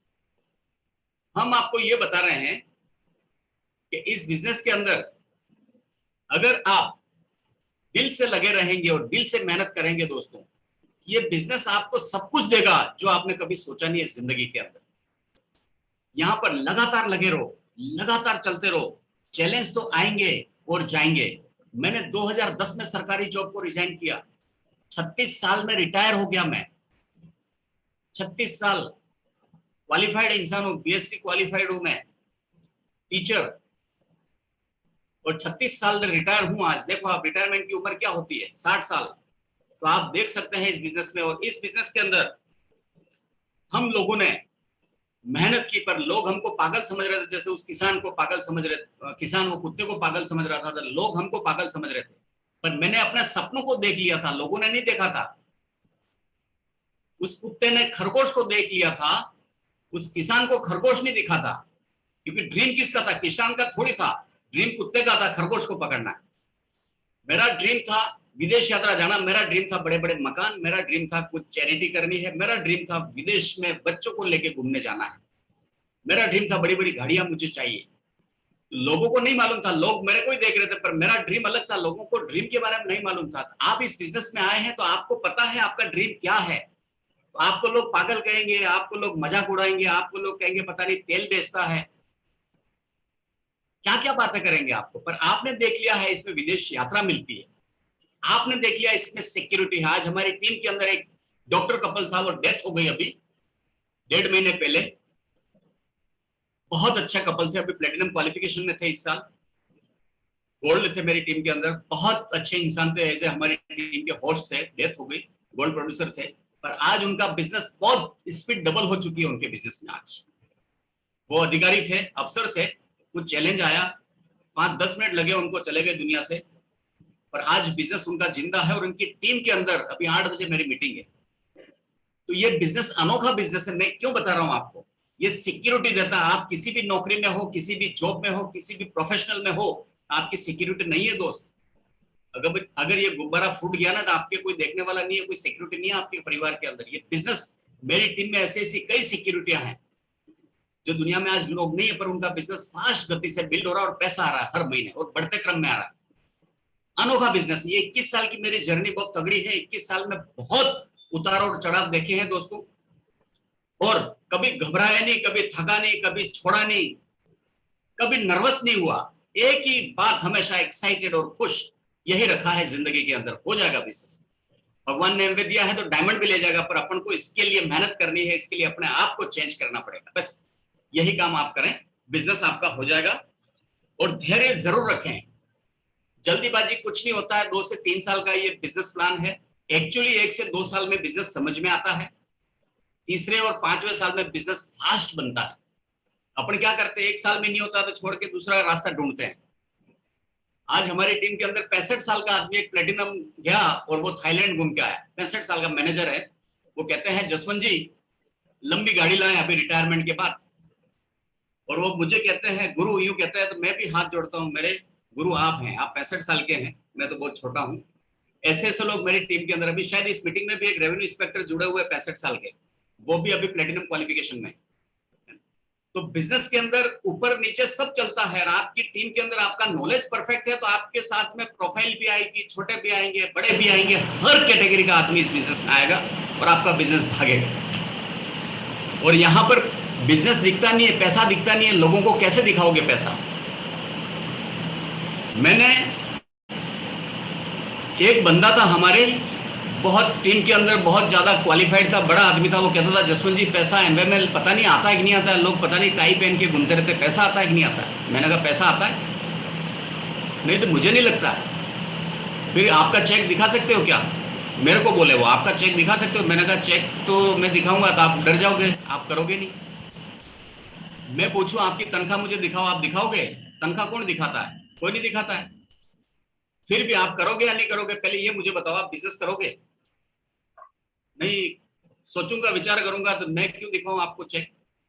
हम आपको ये बता रहे हैं कि इस बिजनेस के अंदर अगर आप दिल से लगे रहेंगे और दिल से मेहनत करेंगे दोस्तों, ये बिजनेस आपको सब कुछ देगा जो आपने कभी सोचा नहीं है जिंदगी के अंदर। यहां पर लगातार लगे रहो, लगातार चलते रहो। चैलेंज तो आएंगे और जाएंगे। मैंने 2010 में सरकारी जॉब को रिजाइन किया, 36 साल में रिटायर हो गया मैं। 36 साल क्वालिफाइड इंसान हूं, बीएससी क्वालिफाइड हूं मैं, टीचर, और 36 साल में रिटायर हूं। आज देखो आप, रिटायरमेंट की उम्र क्या होती है, 60 साल। तो आप देख सकते हैं इस बिजनेस में, और इस बिजनेस के अंदर हम लोगों ने मेहनत की, पर लोग हमको पागल समझ रहे थे। जैसे उस किसान को पागल समझ रहे थे, किसान वो कुत्ते को पागल समझ रहा था, तो लोग हमको पागल समझ रहे थे। पर मैंने अपने सपनों को देख लिया था, लोगों ने नहीं देखा था। उस कुत्ते ने खरगोश को देख लिया था, उस किसान को खरगोश नहीं दिखा था। क्योंकि ड्रीम किसका था, किसान का थोड़ी था, ड्रीम कुत्ते का था, खरगोश को पकड़ना। मेरा ड्रीम था विदेश यात्रा जाना, मेरा ड्रीम था बड़े बड़े मकान, मेरा ड्रीम था कुछ चैरिटी करनी है, मेरा ड्रीम था विदेश में बच्चों को लेके घूमने जाना है, मेरा ड्रीम था बड़ी बड़ी गाड़ियां मुझे चाहिए। लोगों को नहीं मालूम था, लोग मेरे को ही देख रहे थे, पर मेरा ड्रीम अलग था, लोगों को ड्रीम के बारे में नहीं मालूम था। आप इस बिजनेस में आए हैं तो आपको पता है आपका ड्रीम क्या है। तो आपको लोग पागल कहेंगे, आपको लोग मजाक उड़ाएंगे, आपको लोग कहेंगे पता नहीं तेल बेचता है, क्या क्या बातें करेंगे आपको। पर आपने देख लिया है इसमें विदेश यात्रा मिलती है, आपने देख लिया इसमें सिक्योरिटी है। आज हमारी टीम के अंदर एक डॉक्टर कपल था, वो डेथ हो गई अभी 1.5 महीने पहले। बहुत अच्छा कपल थे, अभी प्लेटिनम क्वालिफिकेशन में थे इस साल, गोल्ड थे मेरी टीम के अंदर, बहुत अच्छे इंसान थे, ऐसे हमारी टीम के होस्ट थे, डेथ हो गई, गोल्ड प्रोड्यूसर थे। पर आज उनका बिजनेस बहुत स्पीड डबल हो चुकी है उनके बिजनेस में। आज वो अधिकारी थे, अफसर थे, कुछ चैलेंज आया, 5-10 मिनट लगे उनको, चले गए दुनिया से। पर आज बिजनेस उनका जिंदा है, और उनकी टीम के अंदर अभी 8 बजे मेरी मीटिंग है। तो ये बिजनेस अनोखा बिजनेस है। मैं क्यों बता रहा हूं आपको, ये सिक्योरिटी देता है। आप किसी भी नौकरी में हो, किसी भी जॉब में हो, किसी भी प्रोफेशनल में हो, आपकी सिक्योरिटी नहीं है दोस्त। अगर ये गुब्बारा फूट गया ना, तो आपके कोई देखने वाला नहीं है, कोई सिक्योरिटी नहीं है आपके परिवार के अंदर। ये बिजनेस, मेरी टीम में ऐसी ऐसी कई सिक्योरिटियां हैं जो दुनिया में आज लोग नहीं है, पर उनका बिजनेस फास्ट गति से बिल्ड हो रहा है और पैसा आ रहा है हर महीने, और बढ़ते क्रम में आ रहा है। अनोखा बिजनेस। ये 21 साल की मेरी जर्नी बहुत तगड़ी है। 21 साल में बहुत उतार और चढ़ाव देखे हैं दोस्तों, और कभी घबराया नहीं, कभी थका नहीं, कभी छोड़ा नहीं, कभी नर्वस नहीं हुआ। एक ही बात, हमेशा एक्साइटेड और खुश, यही रखा है जिंदगी के अंदर। हो जाएगा बिजनेस, भगवान ने एमवे दिया है तो डायमंड भी ले जाएगा, पर अपन को इसके लिए मेहनत करनी है, इसके लिए अपने आप को चेंज करना पड़ेगा। बस यही काम आप करें, बिजनेस आपका हो जाएगा। और धैर्य जरूर रखें, जल्दीबाजी कुछ नहीं होता है। 2 से 3 साल का ये बिजनेस प्लान है, एक्चुअली 1 से 2 साल में बिजनेस समझ में आता है, तीसरे और 5वें साल में बिजनेस फास्ट बनता है। अपन क्या करते हैं, 1 साल में नहीं होता तो छोड़ के दूसरा रास्ता ढूंढते हैं। आज हमारी टीम के अंदर 65 साल का आदमी एक प्लेटिनम गया और वो थाईलैंड घूम के आया। 65 साल का मैनेजर है। वो कहते हैं जसवंत जी लंबी गाड़ी लाए अभी रिटायरमेंट के बाद, और वो मुझे कहते हैं गुरु, यूं कहते हैं तो मैं भी हाथ जोड़ता हूं, मेरे गुरु आप हैं, आप 65 साल के हैं, मैं तो बहुत छोटा हूं। ऐसे ऐसे लोग मेरी टीम के अंदर, अभी शायद इस मीटिंग में भी एक रेवेन्यू इंस्पेक्टर जुड़े हुए 65 साल के, वो भी अभी प्लेटिनम क्वालिफिकेशन में। तो बिजनेस के अंदर ऊपर नीचे सब चलता है। आपकी टीम के अंदर आपका नॉलेज परफेक्ट है तो आपके साथ में प्रोफाइल भी आएगी, छोटे भी आएंगे, बड़े भी आएंगे, हर कैटेगरी का आदमी इस बिजनेस में आएगा और आपका बिजनेस भागेगा। और यहां पर बिजनेस दिखता नहीं है, पैसा दिखता नहीं है, लोगों को कैसे दिखाओगे पैसा? मैंने एक बंदा था हमारे बहुत टीम के अंदर, बहुत ज्यादा क्वालिफाइड था, बड़ा आदमी था। वो कहता था जसवंत जी पैसा एमएमएल पता नहीं आता है कि नहीं आता है, लोग पता नहीं टाई पहन के घूमते रहते, पैसा आता है कि नहीं आता है? मैंने कहा पैसा आता है, नहीं तो मुझे नहीं लगता है। फिर आपका चेक दिखा सकते हो क्या? मेरे को बोले वो आपका चेक दिखा सकते हो? मैंने कहा चेक तो मैं दिखाऊंगा तो आप डर जाओगे, आप करोगे नहीं। मैं पूछूं आपकी तनख्वाह मुझे दिखाओ, आप दिखाओगे? तनख्वाह कौन दिखाता है? कोई नहीं दिखाता है। फिर भी आप करोगे या नहीं करोगे? पहले ये मुझे बताओ, आप बिजनेस करोगे? नहीं, सोचूंगा, विचार करूंगा, तो मैं क्यों दिखाऊं आपको चेक?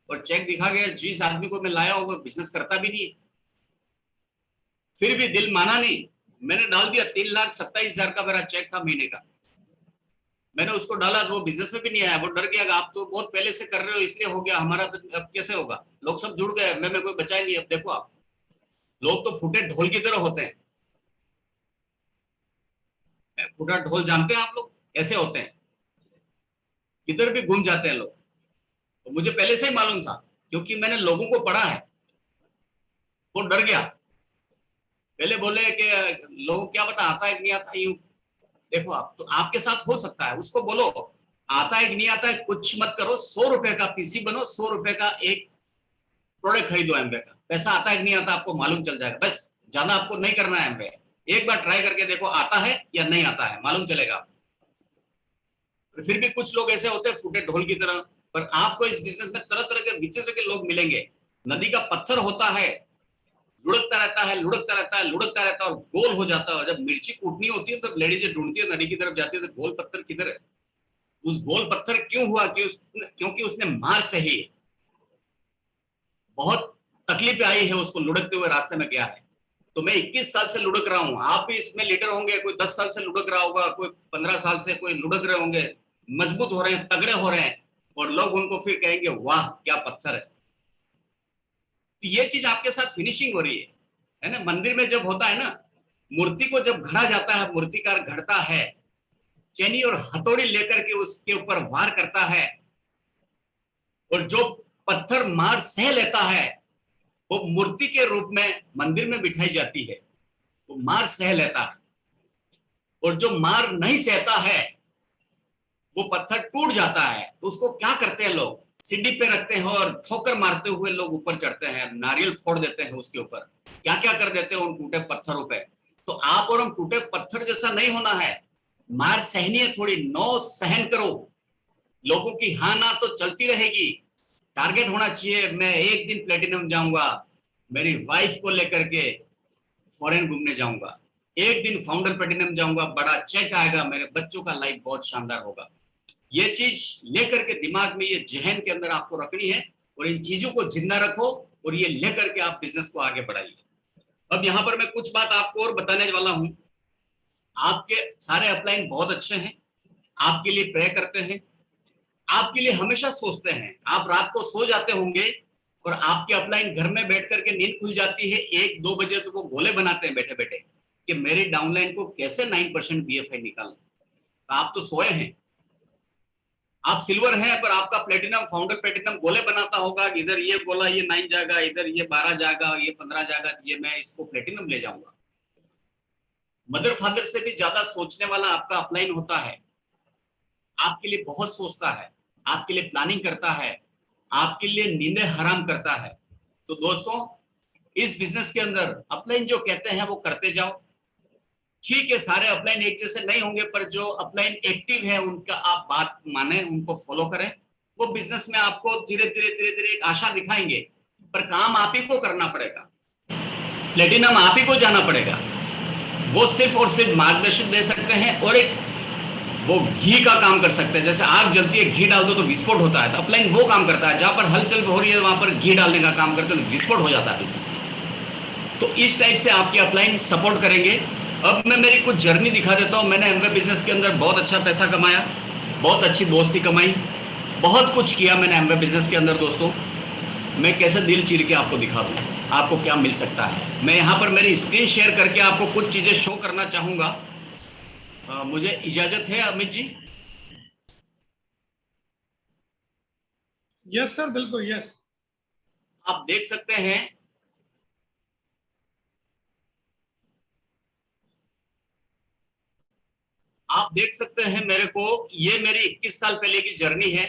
और चेक दिखा के जिस आदमी को मैं लाया हूं वो बिजनेस करता भी नहीं। फिर भी दिल माना नहीं, मैंने डाल दिया। 3,27,000 का मेरा चेक था महीने का, मैंने उसको डाला तो वो बिजनेस में भी नहीं आया। वो डर गया, आप तो बहुत पहले से कर रहे हो इसलिए हो गया, हमारा अब कैसे होगा? लोग सब जुड़ गए, मैं कोई बचा ही नहीं। अब देखो आप, लोग तो फूटे ढोल की तरह होते हैं। फूटा ढोल जानते हैं आप लोग? ऐसे होते हैं, किधर भी घूम जाते हैं लोग। तो मुझे पहले से ही मालूम था क्योंकि मैंने लोगों को पढ़ा है। वो डर गया, पहले बोले कि लोगों क्या पता आता है कि नहीं आता। यूं देखो आप, तो आपके साथ हो सकता है, उसको बोलो आता है कि नहीं आता है, कुछ मत करो। 100 रुपए का पीसी बनो, 100 रुपए का एक प्रोडक्ट खरीदो एमवे का। पैसा आता है कि नहीं आता आपको मालूम चल जाएगा। बस ज्यादा आपको नहीं करना है एमवे, एक बार ट्राई करके देखो आता है या नहीं आता है, मालूम चलेगा। फिर भी कुछ लोग ऐसे होते हैं फूटे ढोल की तरह। पर आपको इस बिजनेस में तरह तरह के विचित्र के लोग मिलेंगे। नदी का पत्थर होता है, लुढ़कता रहता है, लुढ़कता रहता है, लुढ़कता रहता है और गोल हो जाता है। जब मिर्ची कूटनी होती है तो लेडीज ढूंढती है, नदी की तरफ जाती है, तो गोल पत्थर किधर है? उस गोल पत्थर क्यों हुआ कि क्योंकि उसने मार सही, बहुत तकलीफ आई है उसको, लुढ़कते हुए रास्ते में गया है। तो मैं 21 साल से लुढ़क रहा हूं, आप भी इसमें लीडर होंगे। कोई 10 साल से लुढ़क रहा होगा, कोई 15 साल से, कोई लुढ़क रहे होंगे, मजबूत हो रहे हैं, तगड़े हो रहे हैं, और लोग उनको फिर कहेंगे वाह क्या पत्थर है। तो ये चीज आपके साथ फिनिशिंग हो रही है ना। मंदिर में जब होता है ना, मूर्ति को जब घड़ा जाता है, मूर्तिकार घड़ता है, चैनी और हथौड़ी लेकर के उसके ऊपर वार करता है, और जो पत्थर मार सह लेता है वो मूर्ति के रूप में मंदिर में बिठाई जाती है, वो मार सह लेता है। और जो मार नहीं सहता है वो पत्थर टूट जाता है, तो उसको क्या करते हैं लोग? सीढ़ी पे रखते हैं और ठोकर मारते हुए लोग ऊपर चढ़ते हैं, नारियल फोड़ देते हैं उसके ऊपर, क्या क्या कर देते हैं उन टूटे पत्थरों पे। तो आप और हम टूटे पत्थर जैसा नहीं होना है, मार सहनी है थोड़ी, नो सहन करो। लोगों की हाँ ना तो चलती रहेगी, टारगेट होना चाहिए। मैं एक दिन प्लेटिनम जाऊंगा, मेरी वाइफ को लेकर के फॉरेन घूमने जाऊंगा, एक दिन फाउंडर प्लेटिनम जाऊंगा, बड़ा चेक आएगा, मेरे बच्चों का लाइफ बहुत शानदार होगा। ये चीज लेकर के दिमाग में, ये जहन के अंदर आपको रखनी है, और इन चीजों को जिंदा रखो और ये लेकर के आप बिजनेस को आगे बढ़ाइए। अब यहाँ पर मैं कुछ बात आपको और बताने वाला हूं। आपके सारे अपलाइन बहुत अच्छे हैं, आपके लिए प्रे करते हैं, आपके लिए हमेशा सोचते हैं। आप रात को सो जाते होंगे और आपके अपलाइन घर में बैठ करके नींद खुल जाती है 1-2 बजे, तो वो गोले बनाते हैं बैठे बैठे कि मेरी डाउनलाइन को कैसे 9% बीएफआई निकालना। तो आप तो सोए हैं, आप सिल्वर हैं, पर आपका प्लेटिनम, फाउंडर प्लेटिनम गोले बनाता होगा, इधर ये बोला ये 9 जाएगा, इधर ये 12 जाएगा, ये 15 जाएगा, ये मैं इसको प्लेटिनम ले जाऊंगा। मदर फादर से भी ज्यादा सोचने वाला आपका अपलाइन होता है, आपके लिए बहुत सोचता है, आपके लिए प्लानिंग करता है, आपके लिए नींदें हराम करता है। तो दोस्तों, इस बिजनेस के अंदर अपलाइन जो कहते हैं वो करते जाओ, ठीक है, सारे अपलाइन एक जैसे नहीं होंगे, पर जो अपलाइन एक्टिव है उनका आप बात माने, उनको फॉलो करें। वो बिजनेस में आपको धीरे धीरे एक आशा दिखाएंगे, पर काम आप ही को करना पड़ेगा, प्लेटिनम आप ही को जाना पड़ेगा। वो सिर्फ और सिर्फ मार्गदर्शन दे सकते हैं, और एक वो घी का काम कर सकते हैं। जैसे आग जलती है, घी डाल दो तो विस्फोट होता है, तो अपलाइन वो काम करता है। जहां पर हलचल हो रही है वहां पर घी डालने का काम करते हैं तो विस्फोट हो जाता है बिजनेस में। तो इस टाइप से आपकी अपलाइन सपोर्ट करेंगे। अब मैं मेरी कुछ जर्नी दिखा देता हूं। मैंने एमवे बिजनेस के अंदर बहुत अच्छा पैसा कमाया, बहुत अच्छी दोस्ती कमाई, बहुत कुछ किया मैंने एमवे बिजनेस के अंदर। दोस्तों, मैं कैसे दिल चीर के आपको दिखा दूं आपको क्या मिल सकता है। मैं यहाँ पर मेरी स्क्रीन शेयर करके आपको कुछ चीजें शो करना चाहूंगा। मुझे इजाजत है अमित जी? यस सर, बिल्कुल यस। आप देख सकते हैं, आप देख सकते हैं मेरे को, ये मेरी 21 साल पहले की जर्नी है।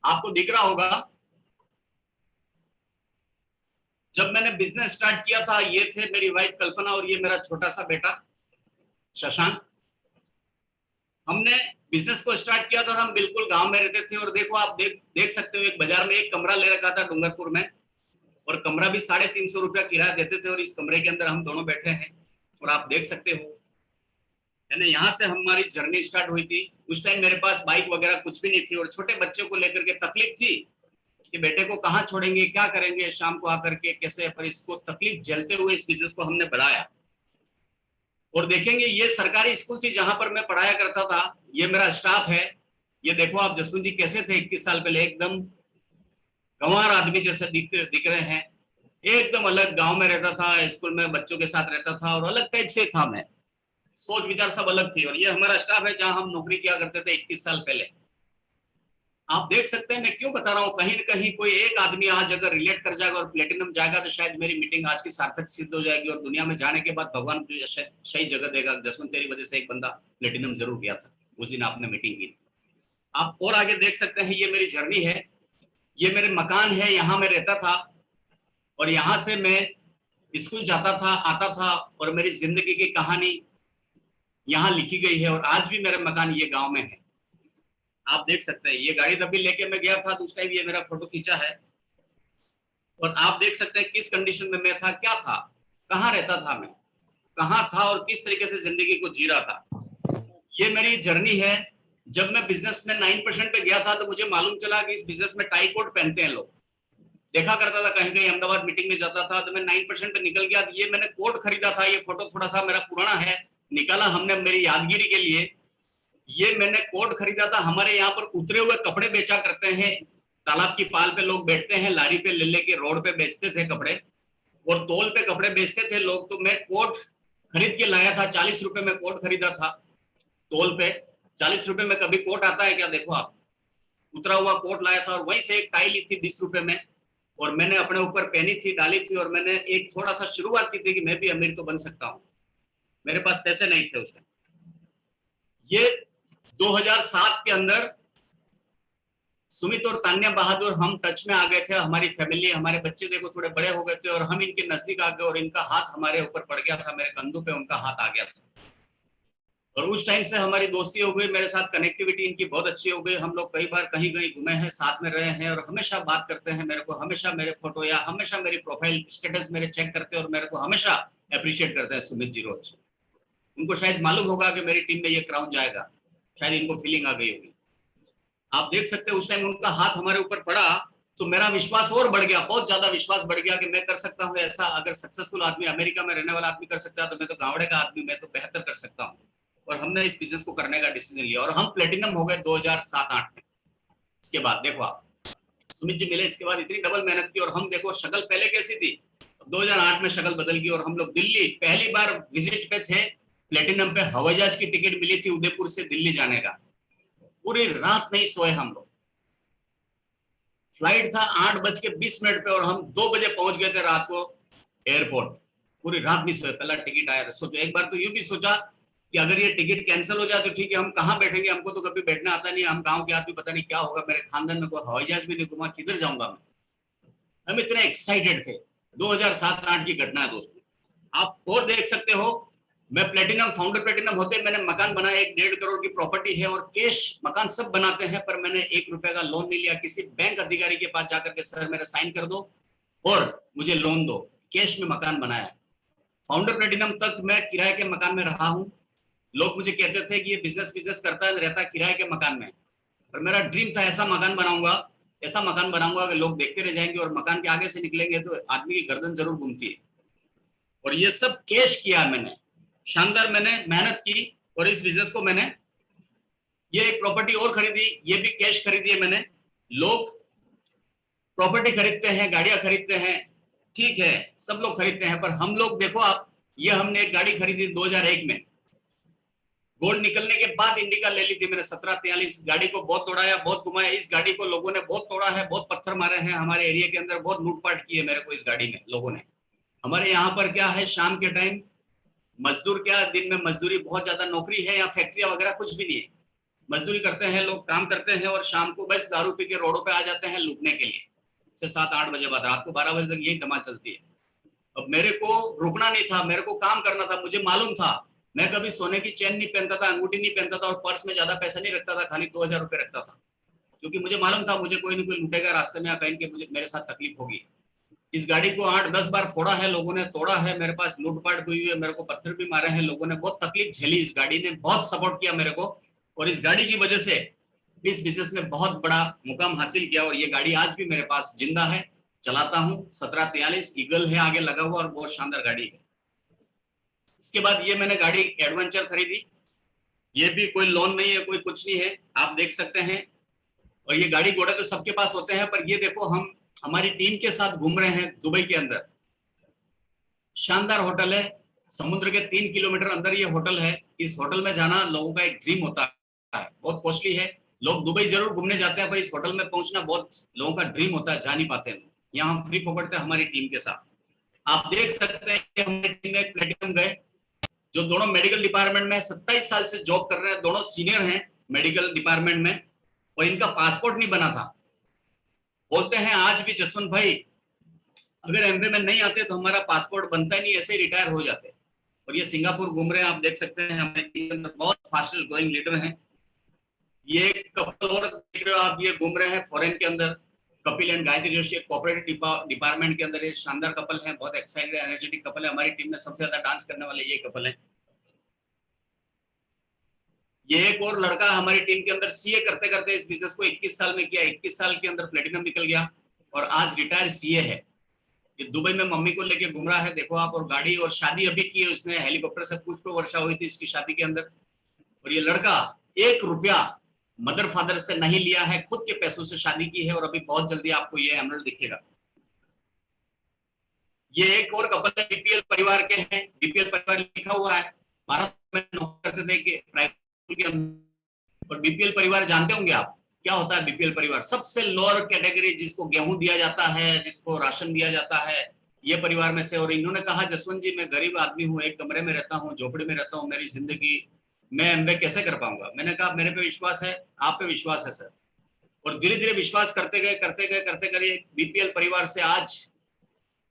आपको दिख रहा होगा, जब मैंने बिजनेस स्टार्ट किया था, ये थे मेरी वाइफ कल्पना और ये मेरा छोटा सा बेटा शशांक। हमने बिजनेस को स्टार्ट किया था, हम बिल्कुल गांव में रहते थे। और देखो, आप देख सकते हो, एक बाजार में एक कमरा ले रखा था डूंगरपुर में, और कमरा भी 350 रुपया किराया देते थे, और इस कमरे के अंदर हम दोनों बैठे हैं। और आप देख सकते हो, यानी यहाँ से हमारी जर्नी स्टार्ट हुई थी। उस टाइम मेरे पास बाइक वगैरह कुछ भी नहीं थी, और छोटे बच्चे को लेकर के तकलीफ थी कि बेटे को कहाँ छोड़ेंगे, क्या करेंगे शाम को आकर के, कैसे। पर इसको तकलीफ झेलते हुए इस बिजनेस को हमने बढ़ाया। और देखेंगे, ये सरकारी स्कूल थी जहां पर मैं पढ़ाया करता था। ये मेरा स्टाफ है। ये देखो आप, जसवंत जी कैसे थे 21 साल पहले, एकदम गंवार आदमी जैसे दिख रहे हैं। एकदम अलग गांव में रहता था, स्कूल में बच्चों के साथ रहता था, और अलग टाइप से था मैं, सोच विचार सब अलग थी। और ये हमारा स्टाफ है जहां हम नौकरी किया करते थे 21 साल पहले। आप देख सकते हैं, मैं क्यों बता रहा हूँ, कहीं न कहीं कोई एक आदमी आज अगर रिलेट कर जाएगा और प्लेटिनम जाएगा, तो शायद मेरी मीटिंग आज की सार्थक सिद्ध हो जाएगी। और दुनिया में जाने के बाद भगवान सही जगह देगा। जसवंत, तेरी वजह से एक बंदा प्लेटिनम जरूर गया था उस दिन, आपने मीटिंग की थी। आप और आगे देख सकते हैं, ये मेरी जर्नी है, ये मेरे मकान है, यहाँ मैं रहता था, और यहाँ से मैं स्कूल जाता था, आता था, और मेरी जिंदगी की कहानी यहाँ लिखी गई है। और आज भी मेरा मकान ये गांव में है। आप देख सकते हैं, ये गाड़ी तभी लेके मैं गया था, तो उस टाइम ये मेरा फोटो खींचा है। और आप देख सकते हैं किस कंडीशन में मैं था, क्या था, कहाँ रहता था मैं, कहाँ था, और किस तरीके से जिंदगी को जी रहा था। ये मेरी जर्नी है। जब मैं बिजनेस में 9% पे गया था, तो मुझे मालूम चला कि इस बिजनेस में टाई कोट पहनते हैं लोग। देखा करता था, कहीं कहीं अहमदाबाद मीटिंग में जाता था, तो मैं 9% पे निकल गया। ये मैंने कोट खरीदा था, ये फोटो थोड़ा सा मेरा पुराना है, निकाला हमने मेरी यादगिरी के लिए। ये मैंने कोट खरीदा था। हमारे यहाँ पर उतरे हुए कपड़े बेचा करते हैं, तालाब की पाल पे लोग बैठते हैं, लारी पे ले लेके रोड पे बेचते थे कपड़े, और तोल पे कपड़े बेचते थे लोग। तो मैं कोट खरीद के लाया था, 40 रुपए में कोट खरीदा था तोल पे। 40 रुपए में कभी कोट आता है क्या? देखो आप, उतरा हुआ कोट लाया था। और वहीं से एक टाई ली थी 20 रुपए में, और मैंने अपने ऊपर पहनी थी, डाली थी। और मैंने एक थोड़ा सा शुरुआत की थी कि मैं भी अमीर तो बन सकता हूँ। मेरे पास पैसे नहीं थे उस टाइम। ये 2007 के अंदर सुमित और तान्या बहादुर हम टच में आ गए थे। हमारी फैमिली, हमारे बच्चे देखो थोड़े बड़े हो गए थे, और हम इनके नजदीक आ गए, और इनका हाथ हमारे ऊपर पड़ गया था, मेरे कंधों पे उनका हाथ आ गया था। और उस टाइम से हमारी दोस्ती हो गई, मेरे साथ कनेक्टिविटी इनकी बहुत अच्छी हो गई। हम लोग कई बार कहीं कहीं घूमे हैं, साथ में रहे हैं, और हमेशा बात करते हैं। मेरे को हमेशा मेरे फोटो या हमेशा मेरी प्रोफाइल स्टेटस मेरे चेक करते हैं, और मेरे को हमेशा अप्रिशिएट करते हैं सुमित जी रोज। उनको शायद मालूम होगा कि मेरी टीम में ये क्राउन जाएगा, शायद इनको फीलिंग आ गई होगी। आप देख सकते हैं, उस टाइम उनका हाथ हमारे ऊपर पड़ा, तो मेरा विश्वास और बढ़ गया, बहुत ज्यादा विश्वास बढ़ गया कि मैं कर सकता हूँ ऐसा। अगर सक्सेसफुल आदमी, अमेरिका में रहने वाला आदमी कर सकता है, तो मैं तो गावड़े का आदमी, मैं तो बेहतर कर सकता हूँ। और हमने इस बिजनेस को करने का डिसीजन लिया, और हम प्लेटिनम हो गए 2007-8 में। इसके बाद देखो आप, सुमित जी मिले, इसके बाद इतनी डबल मेहनत की। और हम देखो, शक्ल पहले कैसी थी, 2008 में शक्ल बदल गई। और हम लोग दिल्ली पहली बार विजिट पे थे, प्लेटिनम पे हवाई जहाज की टिकट मिली थी उदयपुर से दिल्ली जाने का। पूरी रात नहीं सोए हम लोग। फ्लाइट था 8:20 पे, और हम 2 बजे पहुंच गए थे रात को एयरपोर्ट। पूरी रात नहीं सोए, पहला टिकट आया था। सोचो, एक बार तो यूं भी सोचा कि अगर ये टिकट कैंसिल हो जाए तो ठीक है, हम कहाँ बैठेंगे, हमको तो कभी बैठना आता नहीं, हम गांव के आदमी, पता नहीं क्या होगा, मेरे खानदान में कोई हवाई जहाज भी नहीं घुमा, किधर जाऊंगा मैं। हम इतने एक्साइटेड थे। 2007-8 की घटना है दोस्तों। आप और देख सकते हो, मैं प्लेटिनम फाउंडर प्लेटिनम होते मैंने मकान बनाया, 1.5 करोड़ की प्रॉपर्टी है और कैश मकान सब बनाते हैं, पर मैंने 1 रुपए का लोन नहीं लिया किसी बैंक अधिकारी के पास जाकर के, सर मेरा साइन कर दो और मुझे लोन दो, कैश में मकान बनाया। फाउंडर प्लेटिनम तक मैं किराए के मकान में रहा हूँ। लोग मुझे कहते थे कि ये बिजनेस बिजनेस करता है, रहता किराए के मकान में, पर मेरा ड्रीम था ऐसा मकान बनाऊंगा, ऐसा मकान बनाऊंगा कि लोग देखते रह जाएंगे और मकान के आगे से निकलेंगे तो आदमी की गर्दन जरूर घूमती है। और ये सब कैश किया मैंने, शानदार मैंने मेहनत की और इस बिजनेस को मैंने, ये एक प्रॉपर्टी और खरीदी, ये भी कैश खरीदी है मैंने। लोग प्रॉपर्टी खरीदते हैं, गाड़ियां खरीदते हैं, ठीक है सब लोग खरीदते हैं, पर हम लोग देखो आप, ये हमने एक गाड़ी खरीदी 2001 में, गोल्ड निकलने के बाद इंडिका ले ली थी मैंने 1743। गाड़ी को बहुत तोड़ाया, बहुत घुमाया, इस गाड़ी को लोगों ने बहुत तोड़ा है, बहुत पत्थर मारे हैं, हमारे एरिया के अंदर बहुत लूटपाट की है मेरे को इस गाड़ी में लोगों ने। हमारे यहाँ पर क्या है, शाम के टाइम मजदूर, क्या दिन में मजदूरी बहुत ज्यादा, नौकरी है या फैक्ट्रियां वगैरह कुछ भी नहीं है, मजदूरी करते हैं लोग, काम करते हैं और शाम को बस दारू पी के रोडों पे आ जाते हैं लूटने के लिए, 6-7-8 बजे बाद, रात को 12 बजे तक यही धमाल चलती है। अब मेरे को रुकना नहीं था, मेरे को काम करना था, मुझे मालूम था, मैं कभी सोने की चेन नहीं पहनता था, अंगूठी नहीं पहनता था और पर्स में ज्यादा पैसा नहीं रखता था, खाली 2000 रुपए रखता था, क्योंकि मुझे मालूम था मुझे कोई ना कोई लूटेगा रास्ते में या कहीं के, मुझे मेरे साथ तकलीफ होगी। इस गाड़ी को 8-10 बार फोड़ा है लोगों ने, तोड़ा है, मेरे पास लूटपाट हुई है, मेरे को पत्थर भी मारे हैं लोगों ने, बहुत तकलीफ झेली, इस गाड़ी ने बहुत सपोर्ट किया मेरे को, और इस गाड़ी की वजह से इस बिजनेस में बहुत बड़ा मुकाम हासिल किया। और ये गाड़ी आज भी मेरे पास जिंदा है, चलाता हूँ, 1743 ईगल है आगे लगा हुआ और बहुत शानदार गाड़ी है। इसके बाद ये मैंने गाड़ी एडवेंचर खरीदी, ये भी कोई लोन नहीं है, कोई कुछ नहीं है, आप देख सकते हैं। और ये गाड़ी घोड़े तो सबके पास होते हैं, पर ये देखो हम हमारी टीम के साथ घूम रहे हैं दुबई के अंदर, शानदार होटल है, समुद्र के 3 किलोमीटर अंदर ये होटल है। इस होटल में जाना लोगों का एक ड्रीम होता है, बहुत कॉस्टली है, लोग दुबई जरूर घूमने जाते हैं, पर इस होटल में पहुंचना बहुत लोगों का ड्रीम होता है, जा नहीं पाते हैं। यहाँ हम फ्री फोकट थे हमारी टीम के साथ, आप देख सकते हैं कि हमारी टीम में प्लेटिनम गए, जो दोनों मेडिकल डिपार्टमेंट में 27 साल से जॉब कर रहे हैं, दोनों सीनियर हैं मेडिकल डिपार्टमेंट में, और इनका पासपोर्ट नहीं बना था। बोलते हैं आज भी जसवंत भाई अगर एमबी में नहीं आते तो हमारा पासपोर्ट बनता ही नहीं, ऐसे ही रिटायर हो जाते। और ये सिंगापुर घूम रहे हैं, आप देख सकते हैं हमारे टीम के अंदर बहुत फास्टेस्ट ग्रोइंग लीडर हैं। ये कपल और देख रहे हो आप, ये घूम रहे हैं फॉरेन के अंदर, Kapil and Gayatri Joshi, cooperative department के अंदर, ये शानदार कपल है, बहुत एक्साइटेड एनर्जेटिक कपल है, हमारी टीम में सबसे ज्यादा डांस करने वाले ये कपल है। ये एक और लड़का हमारी टीम के अंदर सीए करते करते इस बिजनेस को 21 साल में किया, 21 साल के अंदर प्लेटिनम निकल गया और आज रिटायर सीए है। ये दुबई में मम्मी को लेके घूम रहा है, देखो आप, और गाड़ी और शादी अभी की है उसने, हेलीकॉप्टर से पुष्प वर्षा हुई थी इसकी शादी के अंदर। और ये लड़का 1 रुपया मदर फादर से नहीं लिया है, खुद के पैसों से शादी की है और अभी बहुत जल्दी आपको ये एमरल्ड दिखेगा। ये एक और कपल है, बीपीएल परिवार के हैं, बीपीएल परिवार लिखा हुआ है, महाराष्ट्र में नौकरी करते थे कि प्राइवेट स्कूल के अंदर। और बीपीएल परिवार जानते होंगे आप क्या होता है? बीपीएल परिवार सबसे लोअर कैटेगरी, जिसको गेहूं दिया जाता है, जिसको राशन दिया जाता है, ये परिवार में थे। और इन्होंने कहा जसवंत जी मैं गरीब आदमी हूँ, एक कमरे में रहता हूँ, झोपड़ी में रहता हूँ, मेरी जिंदगी मैं एमबीए कैसे कर पाऊंगा। मैंने कहा मेरे पे विश्वास है, आप पे विश्वास है सर। और धीरे धीरे विश्वास करते गए करते गए करते गए बीपीएल परिवार से आज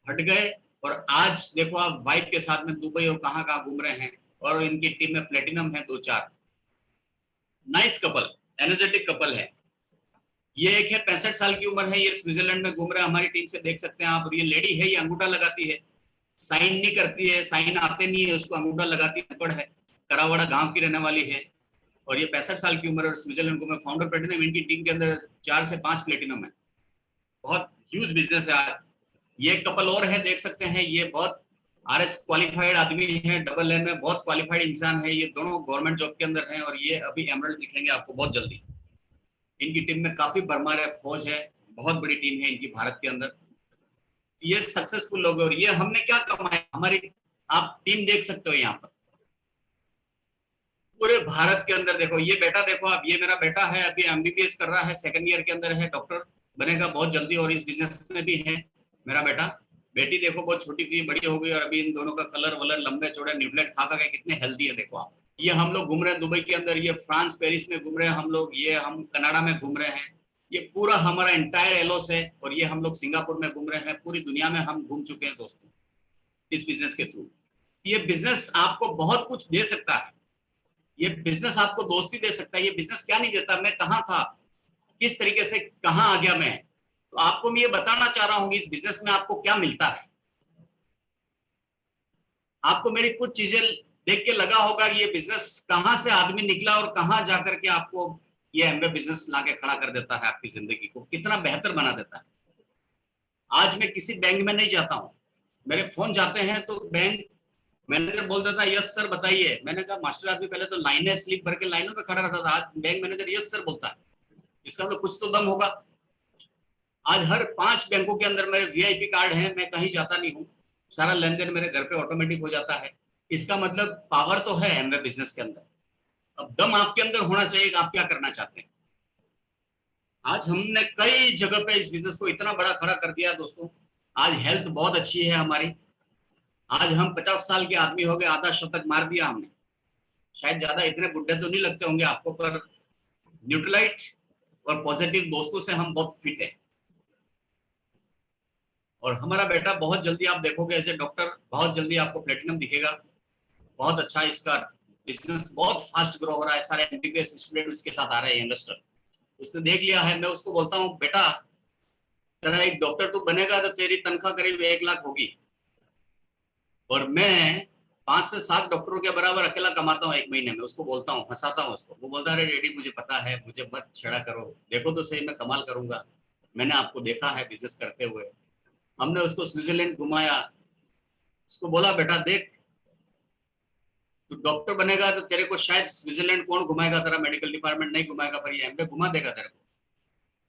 हट गए और आज देखो आप वाइफ के साथ में दुबई और कहाँ कहाँ घूम रहे हैं। और इनकी टीम में प्लेटिनम है 2-4, नाइस कपल, एनर्जेटिक कपल है। ये एक है 65 साल की उम्र है, ये स्विट्जरलैंड में घूम रहा है, हमारी टीम से देख सकते हैं आप। और ये लेडी है, ये अंगूठा लगाती है, साइन नहीं करती है, साइन आते नहीं है उसको, अंगूठा लगाती है, है करावाड़ा गांव की रहने वाली है। और ये 65 साल की उम्र और स्विट्जरलैंड को मैं फाउंडर प्लेटिनम, इनकी टीम के अंदर 4 से 5 प्लेटिनम है, बहुत ह्यूज बिजनेस है आज। ये कपल और है, देख सकते हैं, ये बहुत आरएस क्वालिफाइड आदमी है, डबल एन में बहुत क्वालिफाइड इंसान है, ये दोनों गवर्नमेंट जॉब के अंदर हैं और ये अभी एमरल्ड दिखेंगे आपको बहुत जल्दी। इनकी टीम में काफी भरमार है, फौज है, बहुत बड़ी टीम है इनकी भारत के अंदर, ये सक्सेसफुल लोग। और ये हमने क्या कमाया, हमारी आप टीम देख सकते हो यहाँ पर पूरे भारत के अंदर। देखो ये बेटा, देखो आप, ये मेरा बेटा है, अभी एमबीबीएस कर रहा है, 2nd ईयर के अंदर है, डॉक्टर बनेगा बहुत जल्दी और इस बिजनेस में भी है मेरा बेटा। बेटी देखो बहुत छोटी थी, बड़ी हो गई और अभी इन दोनों का कलर वलर, लंबे चौड़े न्यूट्लेट खा के कितने हेल्दी है देखो आप। ये हम लोग घूम रहे हैं दुबई के अंदर, ये फ्रांस पेरिस में घूम रहे हैं हम लोग, ये हम कनाडा में घूम रहे हैं, ये पूरा हमारा इंटायर एलोस है। और ये हम लोग सिंगापुर में घूम रहे हैं, पूरी दुनिया में हम घूम चुके हैं दोस्तों इस बिजनेस के थ्रू। ये बिजनेस आपको बहुत कुछ दे सकता है, ये बिजनेस आपको दोस्ती दे सकता है, ये बिजनेस क्या नहीं देता। मैं कहाँ था, किस तरीके से कहाँ आ गया मैं, तो आपको मैं ये बताना चाह रहा हूँ इस बिजनेस में आपको क्या मिलता है। आपको मेरी कुछ चीजें देख के लगा होगा कि ये बिजनेस कहाँ से आदमी निकला और कहाँ जाकर के आपको ये एमवे बिजनेस लाके खड़ा कर देता है, आपकी जिंदगी को कितना बेहतर बना देता है। आज मैं किसी बैंक में नहीं जाता हूँ, मेरे फोन जाते हैं तो बैंक मैनेजर बोल देता है यस सर बताइए। मैंने कहा मास्टर आदमी पहले तो लाइनें स्लिप भर के लाइनों में खड़ा रहता था, आज बैंक मैनेजर यस सर बोलता है, इसका मतलब कुछ तो दम होगा। आज हर 5 बैंकों के अंदर मेरे वीआईपी कार्ड हैं, मैं कहीं जाता नहीं हूँ, सारा लेन देन मेरे घर पे ऑटोमेटिक हो जाता है। इसका मतलब पावर तो है एमवे बिजनेस के अंदर। अब दम आपके अंदर होना चाहिए कि आप क्या करना चाहते हैं। आज हमने कई जगह पे इस बिजनेस को इतना बड़ा खड़ा कर दिया दोस्तों। आज हेल्थ बहुत अच्छी है हमारी, आज हम 50 साल के आदमी हो गए, आधा शतक मार दिया हमने। शायद ज्यादा इतने बुढ़े तो नहीं लगते होंगे आपको, पर न्यूट्रलाइट और पॉजिटिव दोस्तों से हम बहुत फिट है। और हमारा बेटा बहुत जल्दी आप देखोगे एज ए डॉक्टर, बहुत जल्दी आपको प्लेटिनम दिखेगा। बहुत अच्छा इसका बिजनेस बहुत फास्ट ग्रो हो रहा है, सारे एमबीबीएस स्टूडेंट उसके साथ आ रहे हैं, यंगस्टर। उसने देख लिया है। मैं उसको बोलता हूँ बेटा तेरा एक डॉक्टर तो बनेगा तो तेरी तनख्वाह करीब 1 लाख होगी, और मैं 5 से 7 डॉक्टरों के बराबर अकेला कमाता हूँ 1 महीने में। उसको बोलता हूँ, हंसाता हूँ उसको। वो बोलता है अरे डैडी मुझे पता है, मुझे मत छेड़ा करो, देखो तो सही मैं कमाल करूंगा, मैंने आपको देखा है बिजनेस करते हुए। हमने उसको स्विट्जरलैंड घुमाया, उसको बोला बेटा देख तू डॉक्टर बनेगा तो तेरे को शायद स्विट्जरलैंड कौन घुमाएगा, तेरा मेडिकल डिपार्टमेंट नहीं घुमाएगा, पर ये एमबे घुमा देगा तेरे को।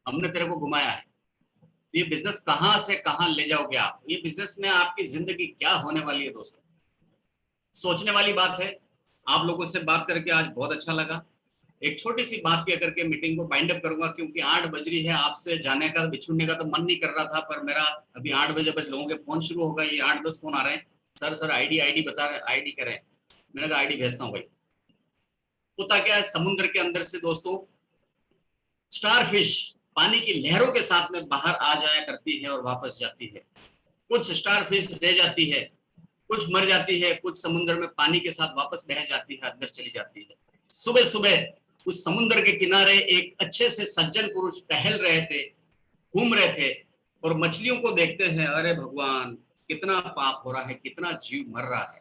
हमने तेरे को घुमाया है। ये बिजनेस कहां से कहां ले जाओगे आप, ये बिजनेस में आपकी जिंदगी क्या होने वाली है दोस्तों, सोचने वाली बात है। आप लोगों से बात करके आज बहुत अच्छा लगा। एक छोटी सी बात कह करके मीटिंग को बाइंड अप करूंगा, क्योंकि 8 बज रही है। आपसे जाने का बिछुड़ने का तो मन नहीं कर रहा था, पर मेरा अभी 8 बजे बस लोगों के फोन शुरू होगा, ये 8-10 फोन आ रहे हैं। सर आईडी बता रहे, आईडी करें। मैंने कहा आईडी भेजता हूँ भाई। होता क्या है समुद्र के अंदर से दोस्तों, स्टारफिश पानी की लहरों के साथ में बाहर आ जाया करती है और वापस जाती है। कुछ स्टारफिश रह जाती है, कुछ मर जाती है, कुछ समुद्र में पानी के साथ वापस बह जाती है, अंदर चली जाती है। सुबह सुबह उस समुद्र के किनारे एक अच्छे से सज्जन पुरुष टहल रहे थे, घूम रहे थे, और मछलियों को देखते हैं, अरे भगवान कितना पाप हो रहा है, कितना जीव मर रहा है।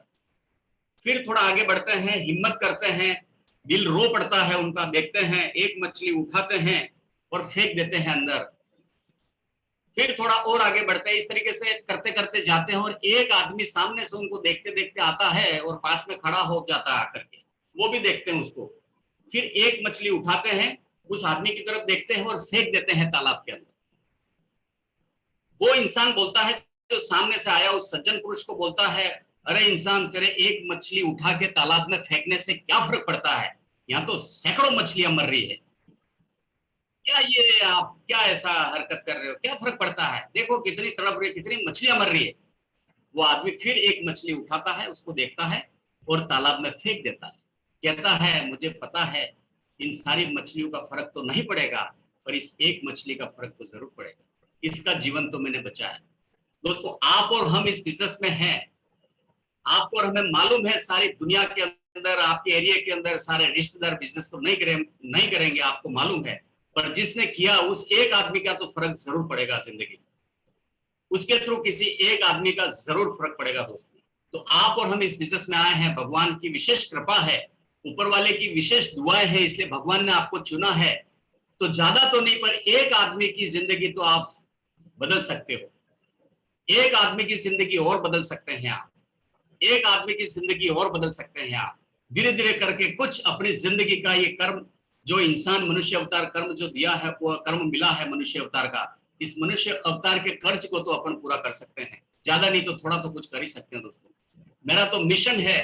फिर थोड़ा आगे बढ़ते हैं, हिम्मत करते हैं, दिल रो पड़ता है उनका, देखते हैं एक मछली उठाते हैं और फेंक देते हैं अंदर। फिर थोड़ा और आगे बढ़ते हैं, इस तरीके से करते करते जाते हैं, और एक आदमी सामने से उनको देखते देखते आता है और पास में खड़ा हो जाता है आकर के, वो भी देखते हैं उसको। फिर एक मछली उठाते हैं, उस आदमी की तरफ देखते हैं और फेंक देते हैं तालाब के अंदर। वो इंसान बोलता है, जो सामने से आया उस सज्जन पुरुष को बोलता है, अरे इंसान तेरे एक मछली उठा के तालाब में फेंकने से क्या फर्क पड़ता है, यहाँ तो सैकड़ों मछलियां मर रही है, क्या ये आप क्या ऐसा हरकत कर रहे हो, क्या फर्क पड़ता है, देखो कितनी तड़प रही है, कितनी मछलियां मर रही है। वो आदमी फिर एक मछली उठाता है, उसको देखता है और तालाब में फेंक देता है। कहता है मुझे पता है इन सारी मछलियों का फर्क तो नहीं पड़ेगा, पर इस एक मछली का फर्क तो जरूर पड़ेगा, इसका जीवन तो मैंने बचाया। दोस्तों आप और हम इस बिजनेस में हैं, आपको और हमें मालूम है सारी दुनिया के अंदर, आपके एरिया के अंदर सारे रिश्तेदार बिजनेस तो नहीं करेंगे, आपको मालूम है, पर जिसने किया उस एक आदमी का तो फर्क जरूर पड़ेगा जिंदगी, उसके थ्रू किसी एक आदमी का जरूर फर्क पड़ेगा दोस्तों। तो आप और हम इस बिजनेस में आए हैं, भगवान की विशेष कृपा है, ऊपर वाले की विशेष दुआएं हैं, इसलिए भगवान ने आपको चुना है। तो ज्यादा तो नहीं, पर एक आदमी की जिंदगी तो आप बदल सकते हो, एक आदमी की जिंदगी और बदल सकते हैं आप, एक आदमी की जिंदगी और बदल सकते हैं आप। धीरे धीरे करके कुछ अपनी जिंदगी का ये कर्म जो इंसान मनुष्य अवतार कर्म जो दिया है, वो कर्म मिला है मनुष्य अवतार का, इस मनुष्य अवतार के कर्ज को तो अपन पूरा कर सकते हैं, ज्यादा नहीं तो थोड़ा तो कुछ कर ही सकते हैं दोस्तों। मेरा तो मिशन है,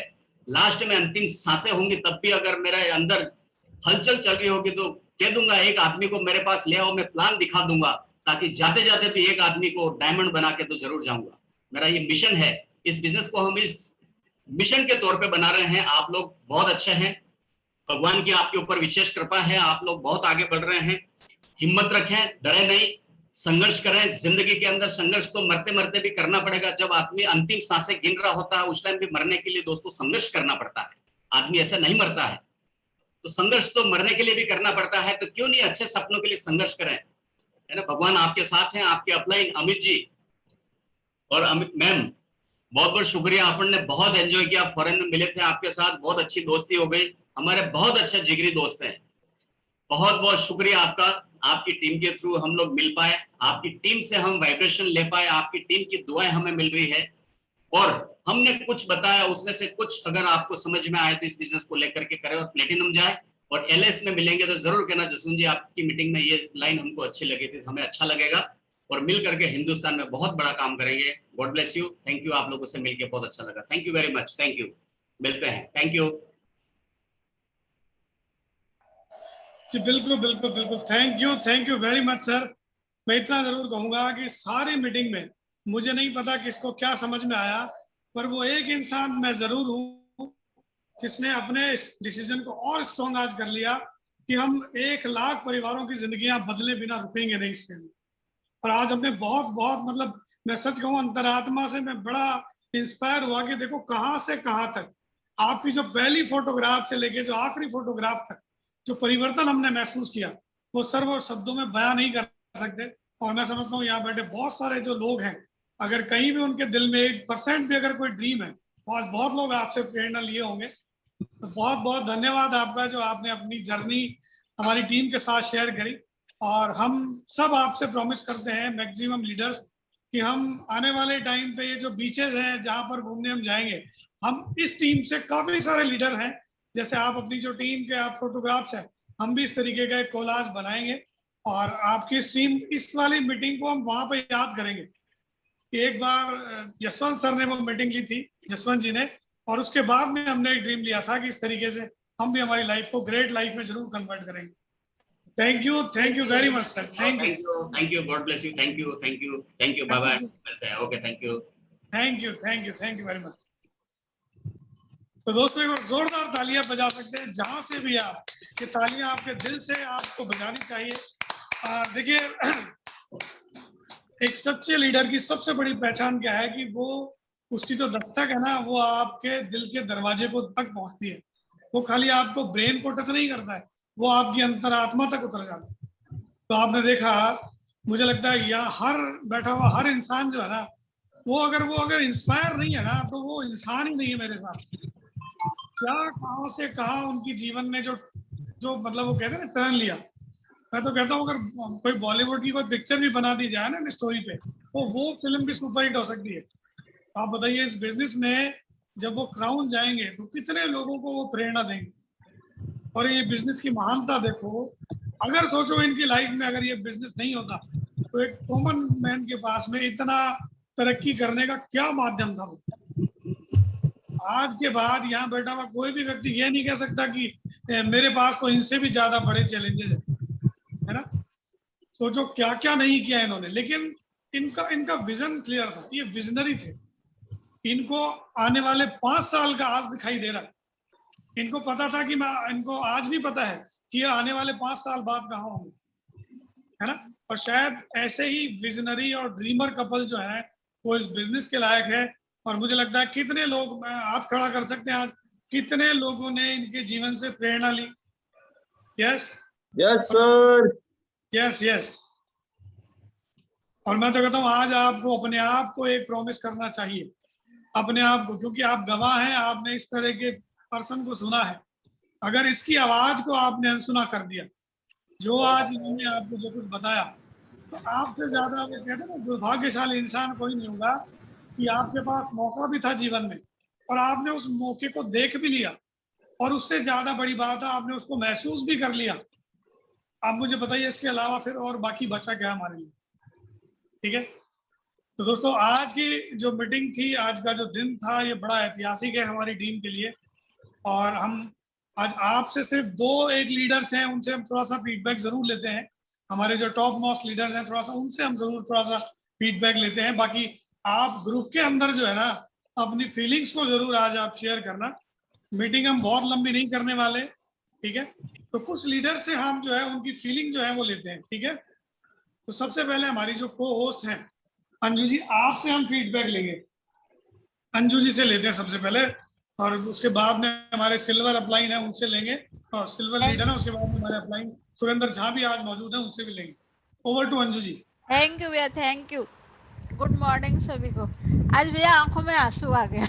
लास्ट में अंतिम सांसें होंगी तब भी अगर मेरे अंदर हलचल चल रही होगी तो कह दूंगा एक आदमी को मेरे पास ले आओ, मैं प्लान दिखा दूंगा, ताकि जाते जाते भी एक आदमी को डायमंड बना के तो जरूर जाऊंगा। मेरा ये मिशन है, इस बिजनेस को हम इस मिशन के तौर पे बना रहे हैं। आप लोग बहुत अच्छे हैं, भगवान की आपके ऊपर विशेष कृपा है, आप लोग बहुत आगे बढ़ रहे हैं। हिम्मत रखें, डरे नहीं, संघर्ष करें। जिंदगी के अंदर संघर्ष तो मरते मरते भी करना पड़ेगा। जब आदमी अंतिम सांसें गिन रहा होता है उस टाइम भी मरने के लिए दोस्तों संघर्ष करना पड़ता है। आदमी ऐसा नहीं मरता है, तो संघर्ष तो मरने के लिए भी करना पड़ता है। तो क्यों नहीं अच्छे सपनों के लिए संघर्ष करें, है ना। भगवान आपके साथ हैं। आपके अपलाइन अमित जी और अमित मैम, बहुत बहुत शुक्रिया। अपन ने बहुत एंजॉय किया, फॉरेन में मिले थे आपके साथ, बहुत अच्छी दोस्ती हो गई। हमारे बहुत अच्छे जिगरी दोस्त हैं। बहुत बहुत शुक्रिया आपका। आपकी टीम के थ्रू हम लोग मिल पाए, आपकी टीम से हम वाइब्रेशन ले पाए, आपकी टीम की दुआएं हमें मिल रही है और हमने कुछ बताया उसमें से कुछ अगर आपको समझ में आए तो इस बिजनेस को लेकर के करें और प्लेटिनम जाए। और एलएस में मिलेंगे तो जरूर कहना जसवंत जी आपकी मीटिंग में ये लाइन हमको अच्छी लगी थी, हमें अच्छा लगेगा और मिल करके हिंदुस्तान में बहुत बड़ा काम करेंगे। God bless you. Thank you, आप लोगों से मिलकर बहुत अच्छा लगा। Thank you very much. Thank you, मिलते हैं। थैंक यू जी बिल्कुल बिल्कुल बिल्कुल, thank you very much sir. मैं इतना जरूर कहूंगा कि सारी मीटिंग में मुझे नहीं पता किसको क्या समझ में आया, पर वो एक इंसान मैं जरूर हूँ जिसने अपने डिसीजन को और स्ट्रॉन्ग आज कर लिया कि हम 1,00,000 परिवारों की जिंदगियां बदले बिना रुकेंगे नहीं इसके लिए। और आज हमने बहुत बहुत मतलब मैं सच कहूँ अंतरात्मा से मैं बड़ा इंस्पायर हुआ कि देखो कहाँ से कहाँ तक आपकी जो पहली फोटोग्राफ से लेके जो आखिरी फोटोग्राफ तक जो परिवर्तन हमने महसूस किया वो सर्व शब्दों में बयान नहीं कर सकते। और मैं समझता हूँ यहाँ बैठे बहुत सारे जो लोग हैं, अगर कहीं भी उनके दिल में 1% भी अगर कोई ड्रीम है तो आज बहुत लोग आपसे प्रेरणा लिए होंगे। तो बहुत बहुत धन्यवाद आपका जो आपने अपनी जर्नी हमारी टीम के साथ शेयर करी। और हम सब आपसे प्रॉमिस करते हैं मैक्सिमम लीडर्स कि हम आने वाले टाइम पे ये जो बीचेस हैं जहां पर घूमने हम जाएंगे, हम इस टीम से काफी सारे लीडर हैं जैसे आप अपनी जो टीम के आप फोटोग्राफ्स हैं, हम भी इस तरीके का एक कोलाज बनाएंगे और आपकी इस टीम इस वाली मीटिंग को हम वहां पे याद करेंगे। एक बार यशवंत सर ने वो मीटिंग ली थी, जसवंत जी ने, और उसके बाद में हमने एक ड्रीम लिया था कि इस तरीके से हम भी हमारी लाइफ को ग्रेट लाइफ में जरूर कन्वर्ट करेंगे। Thank you very much sir. Thank you, God bless you. Thank you, bye bye, मिलते हैं। Okay, thank you very much. तो दोस्तों एक बार जोरदार तालियां बजा सकते हैं जहां से भी आप, ये तालियां आपके दिल से आपको बजानी चाहिए। देखिए एक सच्चे लीडर की सबसे बड़ी पहचान क्या है कि वो उसकी जो दस्तक है ना वो आपके दिल के दरवाजे को तक पहुंचती है। वो खाली आपको ब्रेन को टच नहीं करता है, वो आपकी अंतरात्मा तक उतर जाता है। तो आपने देखा, मुझे लगता है यहाँ हर बैठा हुआ हर इंसान जो है ना वो अगर इंस्पायर नहीं है ना तो वो इंसान ही नहीं है मेरे साथ। क्या कहाँ से कहाँ उनकी जीवन में जो मतलब वो कहते हैं ना टर्न लिया। मैं तो कहता हूँ अगर कोई बॉलीवुड की कोई पिक्चर भी बना दी जाए ना स्टोरी पे तो वो फिल्म भी सुपरहिट हो सकती है। आप बताइए इस बिजनेस में जब वो क्राउन जाएंगे तो कितने लोगों को वो प्रेरणा देंगे। और ये बिजनेस की महानता देखो, अगर सोचो इनकी लाइफ में अगर ये बिजनेस नहीं होता तो एक कॉमन मैन के पास में इतना तरक्की करने का क्या माध्यम था। वो आज के बाद यहाँ बैठा हुआ कोई भी व्यक्ति ये नहीं कह सकता कि मेरे पास तो इनसे भी ज्यादा बड़े चैलेंजेस है ना। सोचो क्या क्या नहीं किया इन्होंने, लेकिन इनका विजन क्लियर था, ये विजनरी थे। इनको आने वाले 5 साल का आज दिखाई दे रहा है। इनको पता था कि इनको आज भी पता है कि ये आने वाले 5 साल बाद कहाँ होंगे, है ना। और शायद ऐसे ही विजनरी और ड्रीमर कपल जो है वो इस बिजनेस के लायक है। और मुझे लगता है कितने लोग हाथ खड़ा कर सकते हैं आज, कितने लोगों ने इनके जीवन से प्रेरणा ली। Yes sir, yes. और मैं तो कहता हूँ आज आपको अपने आप को एक प्रॉमिस करना चाहिए, अपने आप को, क्योंकि आप गवाह हैं, आपने इस तरह के पर्सन को सुना है। अगर इसकी आवाज को आपने अनसुना कर दिया, जो आज इन्होंने आपको जो कुछ बताया, तो आपसे ज्यादा वो कहते हैं ना दुर्भाग्यशाली इंसान कोई नहीं होगा कि आपके पास मौका भी था जीवन में और आपने उस मौके को देख भी लिया और उससे ज्यादा बड़ी बात है आपने उसको महसूस भी कर लिया। आप मुझे बताइए इसके अलावा फिर और बाकी बचा क्या हमारे लिए। ठीक है, तो दोस्तों आज की जो मीटिंग थी, आज का जो दिन था, ये बड़ा ऐतिहासिक है हमारी टीम के लिए। और हम आज आपसे सिर्फ 2-1 लीडर्स हैं, उनसे हम थोड़ा सा फीडबैक जरूर लेते हैं। हमारे जो टॉप मोस्ट लीडर्स हैं थोड़ा सा उनसे हम जरूर थोड़ा सा फीडबैक लेते हैं। बाकी आप ग्रुप के अंदर जो है ना अपनी फीलिंग्स को जरूर आज आप शेयर करना। मीटिंग हम बहुत लंबी नहीं करने वाले, ठीक है। तो कुछ लीडर से हम जो है उनकी फीलिंग जो है वो लेते हैं, ठीक है। तो सबसे पहले हमारी जो को होस्ट हैं अंजू जी, आपसे हम फीडबैक लेंगे। अंजू जी से लेते हैं सबसे पहले, और उसके बाद में हमारे सिल्वर अपलाइन है उनसे लेंगे, और सिल्वर लीडर है, उसके बाद में हमारे अपलाइन सुरेंद्र झा भी आज मौजूद है, उनसे भी लेंगे। Over to Anju ji. Thank you भैया, थैंक यू। गुड मॉर्निंग सभी को। आज भैया आंखों में आंसू आ गया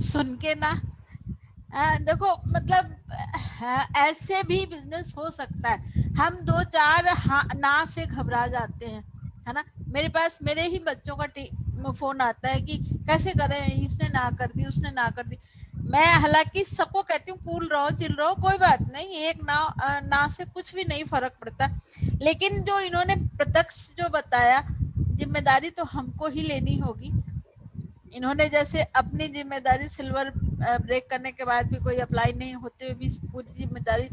सुन के ना। देखो मतलब ऐसे भी बिजनेस हो सकता है। हम 2-4 ना से घबरा जाते हैं, है ना। मेरे पास मेरे ही बच्चों का फोन आता है कि कैसे करें, इसने ना कर दी, उसने ना कर दी। मैं हालांकि सबको कहती हूँ कूल रहो, चिल रहो, कोई बात नहीं, एक ना से कुछ भी नहीं फर्क पड़ता। लेकिन जो इन्होंने प्रत्यक्ष जो बताया, जिम्मेदारी तो हमको ही लेनी होगी। इन्होंने जैसे अपनी जिम्मेदारी सिल्वर ब्रेक करने के बाद भी कोई अप्लाई नहीं होते हुए भी पूरी जिम्मेदारी,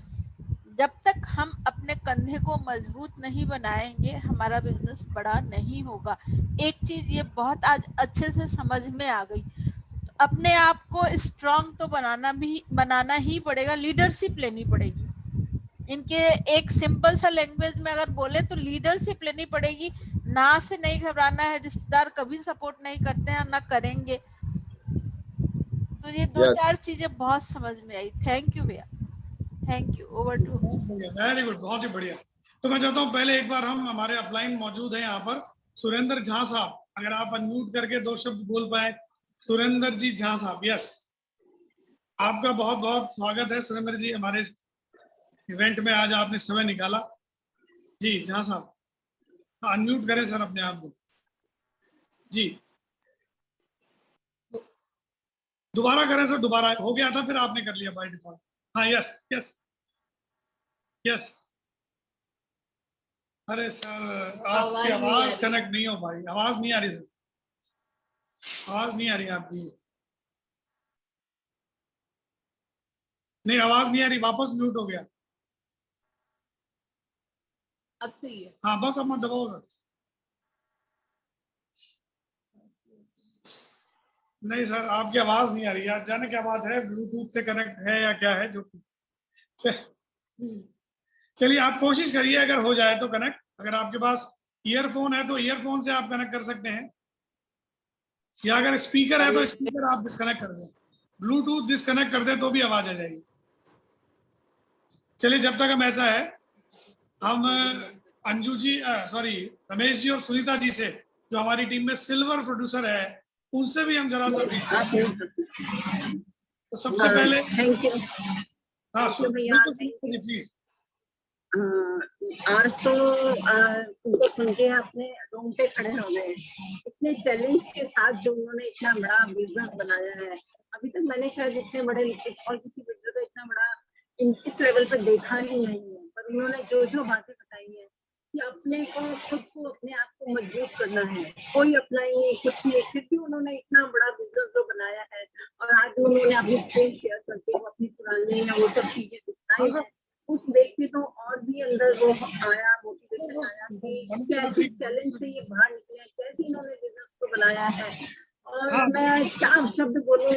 जब तक हम अपने कंधे को मजबूत नहीं बनाएंगे हमारा बिजनेस बड़ा नहीं होगा। एक चीज ये बहुत आज अच्छे से समझ में आ गई, अपने आप को स्ट्रांग तो बनाना ही पड़ेगा, लीडरशिप लेनी पड़ेगी। इनके एक सिंपल सा लैंग्वेज में अगर बोले तो लीडरशिप लेनी पड़ेगी। ना से नहीं घबराना है, रिश्तेदार कभी सपोर्ट नहीं करते हैं, ना करेंगे। तो ये 2-4 चीजें बहुत समझ में आई। थैंक यू भैया, thank you. Over to. Very good, बहुत ही बढ़िया। तो मैं चाहता हूँ पहले एक बार हम, हमारे अपलाइन मौजूद है यहाँ पर, सुरेंद्र झा साहब, अगर आप अनम्यूट करके 2 शब्द बोल पाए। सुरेंद्र जी झा साहब, यस, आपका बहुत बहुत स्वागत है सुरेंद्र जी हमारे इवेंट में, आज आपने समय निकाला। जी झा साहब, अनम्यूट करें सर अपने आप को। जी दोबारा करें सर, दोबारा हो गया था, फिर आपने कर लिया बाय डिफॉल्ट। हाँ, यस यस यस। अरे सर, आपकी आवाज कनेक्ट नहीं हो पाई, आवाज नहीं आ रही सर, आवाज नहीं आ रही आपकी। नहीं, आवाज नहीं आ रही, वापस म्यूट हो गया। अब सही है। हाँ बस, अब मत दबाओ सर। नहीं सर, आपकी आवाज नहीं आ रही है, जाने क्या बात है, ब्लूटूथ से कनेक्ट है या क्या है जो। चलिए आप कोशिश करिए, अगर हो जाए तो कनेक्ट। अगर आपके पास ईयरफोन है तो ईयरफोन से आप कनेक्ट कर सकते हैं, या अगर स्पीकर है तो स्पीकर आप डिस्कनेक्ट कर दें, ब्लूटूथ डिस्कनेक्ट कर दें तो भी आवाज आ जाएगी। चलिए जब तक हम ऐसा है, हम अंजू जी, सॉरी रमेश जी और सुनीता जी से, जो हमारी टीम में सिल्वर प्रोड्यूसर है, उनसे भी हम जरा सा तो सबसे पहले थैंक यू। हाँ जी प्लीज। आज तो उनको सुन के अपने रूम पे खड़े हो गए, इतने चैलेंज के साथ जो उन्होंने इतना बड़ा बिजनेस बनाया है। अभी तक मैंने शायद इतने बड़े और किसी बिजनेस का इतना बड़ा इस लेवल पर देखा ही नहीं है। पर उन्होंने जो बातें बताई है कि अपने को खुद को, अपने आप को मजबूत करना है, कोई अप्लाई नहीं, कुछ नहीं, फिर भी उन्होंने इतना बड़ा बिजनेस जो बनाया है। और आज उन्होंने अपनी स्क्रीन शेयर करके वो अपनी पुरानी या वो सब चीजें दिखाई है, उस देख के तो और भी अंदर वो आया, मोटिवेशन आया कि कैसे चैलेंज से ये बाहर निकले, कैसे इन्होंने बिजनेस को बनाया है। और मैं क्या शब्द बोलूं,